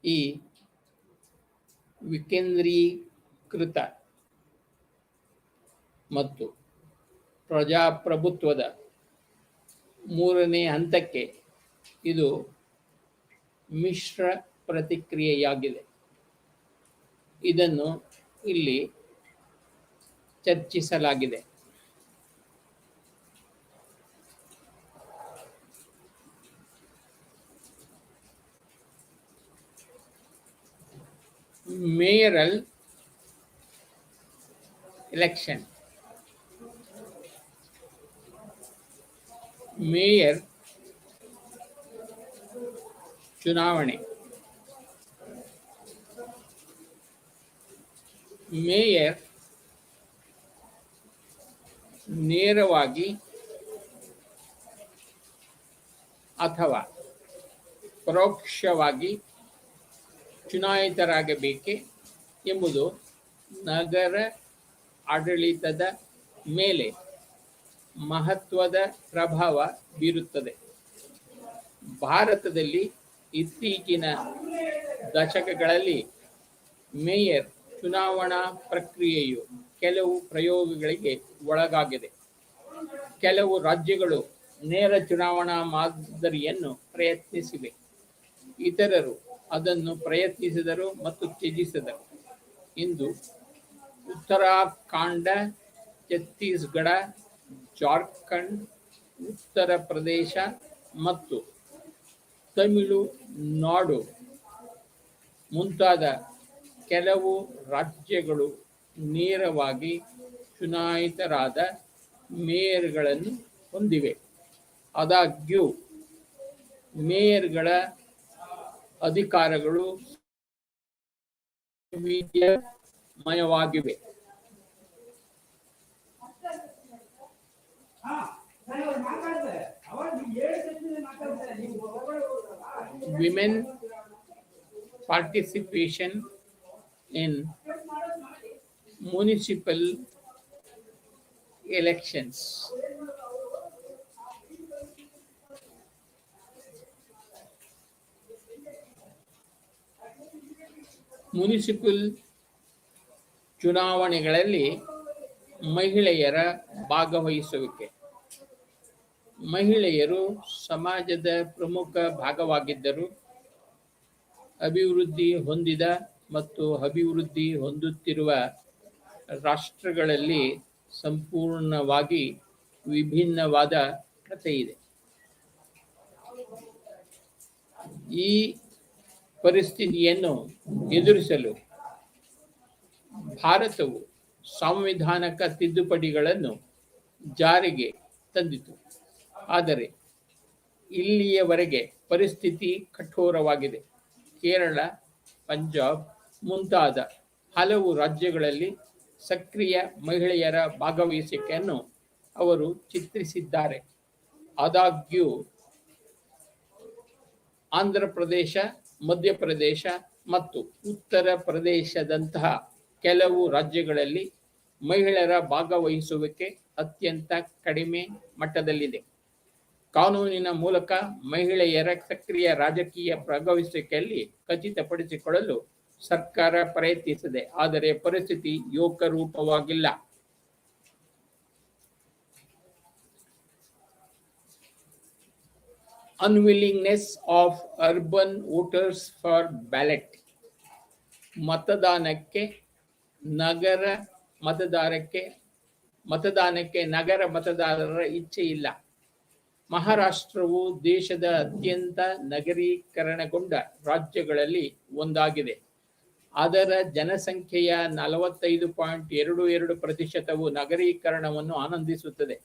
ಈ ವಿಕೇಂದ್ರೀಕೃತ ಮತ್ತು ಪ್ರಜಾಪ್ರಭುತ್ವದ 3ನೇ ಹಂತಕ್ಕೆ ಇದು ಮಿಶ್ರ ಪ್ರತಿಕ್ರಿಯೆಯಾಗಿದೆ. ಇದನ್ನು ಇಲ್ಲಿ ಚರ್ಚಿಸಲಾಗಿದೆ. ಮೇಯರಲ್ ಎಲೆಕ್ಷನ್. ಮೇಯರ್ ಚುನಾವಣೆ. ಮೇಯರ್ ನೇರವಾಗಿ ಅಥವಾ ಪರೋಕ್ಷವಾಗಿ ಚುನಾಯಿತರಾಗಬೇಕೆ ಎಂಬುದು ನಗರ ಆಡಳಿತದ ಮೇಲೆ ಮಹತ್ವದ ಪ್ರಭಾವ ಬೀರುತ್ತದೆ. ಭಾರತದಲ್ಲಿ ಇತ್ತೀಚಿನ ದಶಕಗಳಲ್ಲಿ ಮೇಯರ್ ಚುನಾವಣಾ ಪ್ರಕ್ರಿಯೆಯು ಕೆಲವು ಪ್ರಯೋಗಗಳಿಗೆ ಒಳಗಾಗಿದೆ. ಕೆಲವು ರಾಜ್ಯಗಳು ನೇರ ಚುನಾವಣಾ ಮಾದರಿಯನ್ನು ಪ್ರಯತ್ನಿಸಿವೆ, ಇತರರು ಅದನ್ನು ಪ್ರಯತ್ನಿಸಿದರು ಮತ್ತು ತ್ಯಜಿಸಿದರು. ಇಂದು ಉತ್ತರಾಖಂಡ, ಛತ್ತೀಸ್ಗಢ, ಜಾರ್ಖಂಡ್, ಉತ್ತರ ಪ್ರದೇಶ ಮತ್ತು ತಮಿಳುನಾಡು ಮುಂತಾದ ಕೆಲವು ರಾಜ್ಯಗಳು ನೇರವಾಗಿ ಚುನಾಯಿತರಾದ ಮೇಯರ್ಗಳನ್ನು ಹೊಂದಿವೆ. ಆದಾಗ್ಯೂ ಮೇಯರ್ಗಳ ಅಧಿಕಾರಗಳು ವೈವಿಧ್ಯಮಯವಾಗಿವೆ. Women participation in municipal elections. Municipal ಚುನಾವಣೆಗಳಲ್ಲಿ ಮಹಿಳೆಯರ ಭಾಗವಹಿಸುವಿಕೆ. ಮಹಿಳೆಯರು ಸಮಾಜದ ಪ್ರಮುಖ ಭಾಗವಾಗಿದ್ದರು. ಅಭಿವೃದ್ಧಿ ಹೊಂದಿದ ಮತ್ತು ಅಭಿವೃದ್ಧಿ ಹೊಂದುತ್ತಿರುವ ರಾಷ್ಟ್ರಗಳಲ್ಲಿ ಸಂಪೂರ್ಣವಾಗಿ ವಿಭಿನ್ನವಾದ ಕಥೆ ಇದೆ. ಈ ಪರಿಸ್ಥಿತಿಯನ್ನು ಎದುರಿಸಲು ಭಾರತವು ಸಾಂವಿಧಾನಿಕ ತಿದ್ದುಪಡಿಗಳನ್ನು ಜಾರಿಗೆ ತಂದಿತು. ಆದರೆ ಇಲ್ಲಿಯವರೆಗೆ ಪರಿಸ್ಥಿತಿ ಕಠೋರವಾಗಿದೆ. ಕೇರಳ, ಪಂಜಾಬ್ ಮುಂತಾದ ಹಲವು ರಾಜ್ಯಗಳಲ್ಲಿ ಸಕ್ರಿಯ ಮಹಿಳೆಯರ ಭಾಗವಹಿಸುವಿಕೆಯನ್ನು ಅವರು ಚಿತ್ರಿಸಿದ್ದಾರೆ. ಆದಾಗ್ಯೂ ಆಂಧ್ರ ಪ್ರದೇಶ, ಮಧ್ಯಪ್ರದೇಶ ಮತ್ತು ಉತ್ತರ ಪ್ರದೇಶದಂತಹ ಕೆಲವು ರಾಜ್ಯಗಳಲ್ಲಿ ಮಹಿಳೆಯರ ಭಾಗವಹಿಸುವಿಕೆ ಅತ್ಯಂತ ಕಡಿಮೆ ಮಟ್ಟದಲ್ಲಿದೆ. ಕಾನೂನಿನ ಮೂಲಕ ಮಹಿಳೆಯರ ಸಕ್ರಿಯ ರಾಜಕೀಯ ಭಾಗವಹಿಸುವಿಕೆಯಲ್ಲಿ ಖಚಿತಪಡಿಸಿಕೊಳ್ಳಲು ಸರ್ಕಾರ ಪ್ರಯತ್ನಿಸಿದೆ, ಆದರೆ ಪರಿಸ್ಥಿತಿ ಏಕರೂಪವಾಗಿಲ್ಲ. Unwillingness of urban voters for ballot. ಮತದಾನಕ್ಕೆ ನಗರ ಮತದಾರರ ಇಚ್ಛೆ ಇಲ್ಲ. ಮಹಾರಾಷ್ಟ್ರವು ದೇಶದ ಅತ್ಯಂತ ನಗರೀಕರಣಗೊಂಡ ರಾಜ್ಯಗಳಲ್ಲಿ ಒಂದಾಗಿದೆ. ಅದರ ಜನಸಂಖ್ಯೆಯ 45.22% ನಗರೀಕರಣವನ್ನು ಆನಂದಿಸುತ್ತದೆ.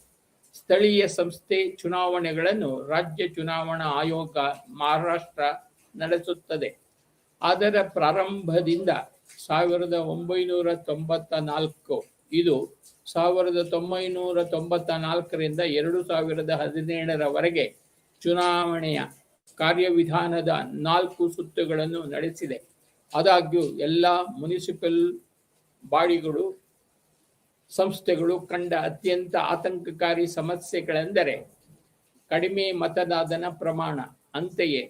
ಸ್ಥಳೀಯ ಸಂಸ್ಥೆ ಚುನಾವಣೆಗಳನ್ನು ರಾಜ್ಯ ಚುನಾವಣಾ ಆಯೋಗ ಮಹಾರಾಷ್ಟ್ರ ನಡೆಸುತ್ತದೆ. ಅದರ ಪ್ರಾರಂಭದಿಂದ 1994, ಇದು 1994ರಿಂದ 2017ರವರೆಗೆ ಚುನಾವಣೆಯ ಕಾರ್ಯವಿಧಾನದ 4 ಸುತ್ತುಗಳನ್ನು ನಡೆಸಿದೆ. ಆದಾಗ್ಯೂ ಎಲ್ಲ ಮುನಿಸಿಪಲ್ ಬಾಡಿಗಳು ಸಂಸ್ಥೆಗಳು ಕಂಡ ಅತ್ಯಂತ ಆತಂಕಕಾರಿ ಸಮಸ್ಯೆಗಳೆಂದರೆ ಕಡಿಮೆ ಮತದಾನ ಪ್ರಮಾಣ. ಅಂತೆಯೇ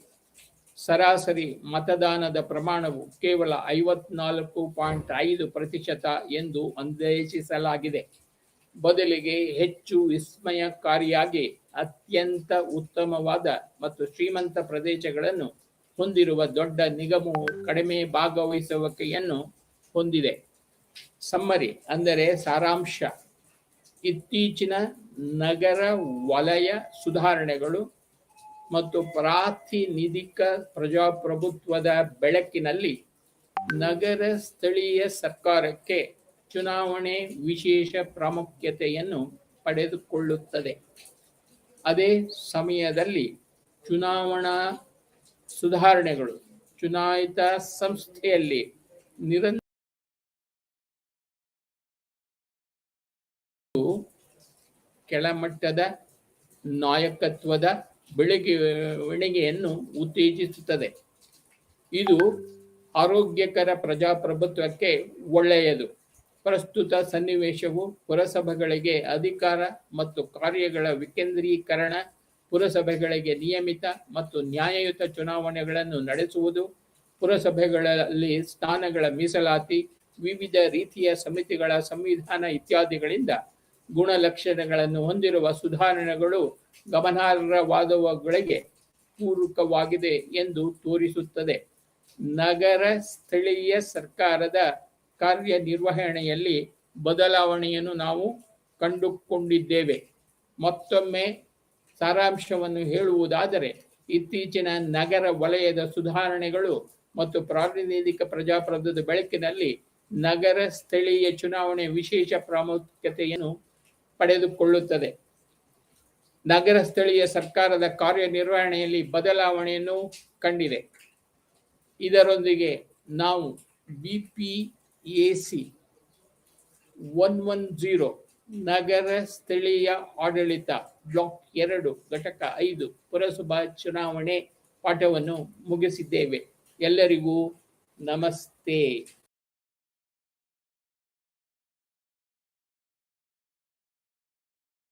ಸರಾಸರಿ ಮತದಾನದ ಪ್ರಮಾಣವು ಕೇವಲ 54.5% ಎಂದು ಅಂದಾಜಿಸಲಾಗಿದೆ. ಬದಲಿಗೆ ಹೆಚ್ಚು ವಿಸ್ಮಯಕಾರಿಯಾಗಿ ಅತ್ಯಂತ ಉತ್ತಮವಾದ ಮತ್ತು ಶ್ರೀಮಂತ ಪ್ರದೇಶಗಳನ್ನು ಹೊಂದಿರುವ ದೊಡ್ಡ ನಿಗಮವು ಕಡಿಮೆ ಭಾಗವಹಿಸುವಿಕೆಯನ್ನು ಹೊಂದಿದೆ. ಸಮ್ಮರಿ ಅಂದರೆ ಸಾರಾಂಶ. ಇತ್ತೀಚಿನ ನಗರ ವಲಯ ಸುಧಾರಣೆಗಳು ಮತ್ತು ಪ್ರಾತಿನಿಧಿಕ ಪ್ರಜಾಪ್ರಭುತ್ವದ ಬೆಳಕಿನಲ್ಲಿ ನಗರ ಸ್ಥಳೀಯ ಸರ್ಕಾರಕ್ಕೆ ಚುನಾವಣೆ ವಿಶೇಷ ಪ್ರಾಮುಖ್ಯತೆಯನ್ನು ಪಡೆದುಕೊಳ್ಳುತ್ತದೆ. ಅದೇ ಸಮಯದಲ್ಲಿ ಚುನಾವಣಾ ಸುಧಾರಣೆಗಳು ಚುನಾಯಿತ ಸಂಸ್ಥೆಯಲ್ಲಿ ನಿರಂತರ ಕೆಳಮಟ್ಟದ ನಾಯಕತ್ವದ ಬೆಳವಣಿಗೆಯನ್ನು ಉತ್ತೇಜಿಸುತ್ತದೆ. ಇದು ಆರೋಗ್ಯಕರ ಪ್ರಜಾಪ್ರಭುತ್ವಕ್ಕೆ ಒಳ್ಳೆಯದು. ಪ್ರಸ್ತುತ ಸನ್ನಿವೇಶವು ಪುರಸಭೆಗಳಿಗೆ ಅಧಿಕಾರ ಮತ್ತು ಕಾರ್ಯಗಳ ವಿಕೇಂದ್ರೀಕರಣ, ಪುರಸಭೆಗಳಿಗೆ ನಿಯಮಿತ ಮತ್ತು ನ್ಯಾಯಯುತ ಚುನಾವಣೆಗಳನ್ನು ನಡೆಸುವುದು, ಪುರಸಭೆಗಳಲ್ಲಿ ಸ್ಥಾನಗಳ ಮೀಸಲಾತಿ, ವಿವಿಧ ರೀತಿಯ ಸಮಿತಿಗಳ ಸಂವಿಧಾನ ಇತ್ಯಾದಿಗಳಿಂದ ಗುಣಲಕ್ಷಣಗಳನ್ನು ಹೊಂದಿರುವ ಸುಧಾರಣೆಗಳು ಗಮನಾರ್ಹವಾದವುಗಳಿಗೆ ಪೂರಕವಾಗಿದೆ ಎಂದು ತೋರಿಸುತ್ತದೆ. ನಗರ ಸ್ಥಳೀಯ ಸರ್ಕಾರದ ಕಾರ್ಯನಿರ್ವಹಣೆಯಲ್ಲಿ ಬದಲಾವಣೆಯನ್ನು ನಾವು ಕಂಡುಕೊಂಡಿದ್ದೇವೆ. ಮತ್ತೊಮ್ಮೆ ಸಾರಾಂಶವನ್ನು ಹೇಳುವುದಾದರೆ, ಇತ್ತೀಚಿನ ನಗರ ವಲಯದ ಸುಧಾರಣೆಗಳು ಮತ್ತು ಪ್ರಾತಿನಿಧಿಕ ಪ್ರಜಾಪ್ರಭುತ್ವದ ಬೆಳಕಿನಲ್ಲಿ ನಗರ ಸ್ಥಳೀಯ ಚುನಾವಣೆ ವಿಶೇಷ ಪ್ರಾಮುಖ್ಯತೆಯನ್ನು ಪಡೆದುಕೊಳ್ಳುತ್ತದೆ. ನಗರ ಸ್ಥಳೀಯ ಸರ್ಕಾರದ ಕಾರ್ಯನಿರ್ವಹಣೆಯಲ್ಲಿ ಬದಲಾವಣೆಯನ್ನು ಕಂಡಿದೆ. ಇದರೊಂದಿಗೆ ನಾವು BPAC 110 ನಗರ ಸ್ಥಳೀಯ ಆಡಳಿತ ಬ್ಲಾಕ್ 2 ಘಟಕ 5 ಪುರಸಭಾ ಚುನಾವಣೆ ಪಾಠವನ್ನು ಮುಗಿಸಿದ್ದೇವೆ. ಎಲ್ಲರಿಗೂ ನಮಸ್ತೆ.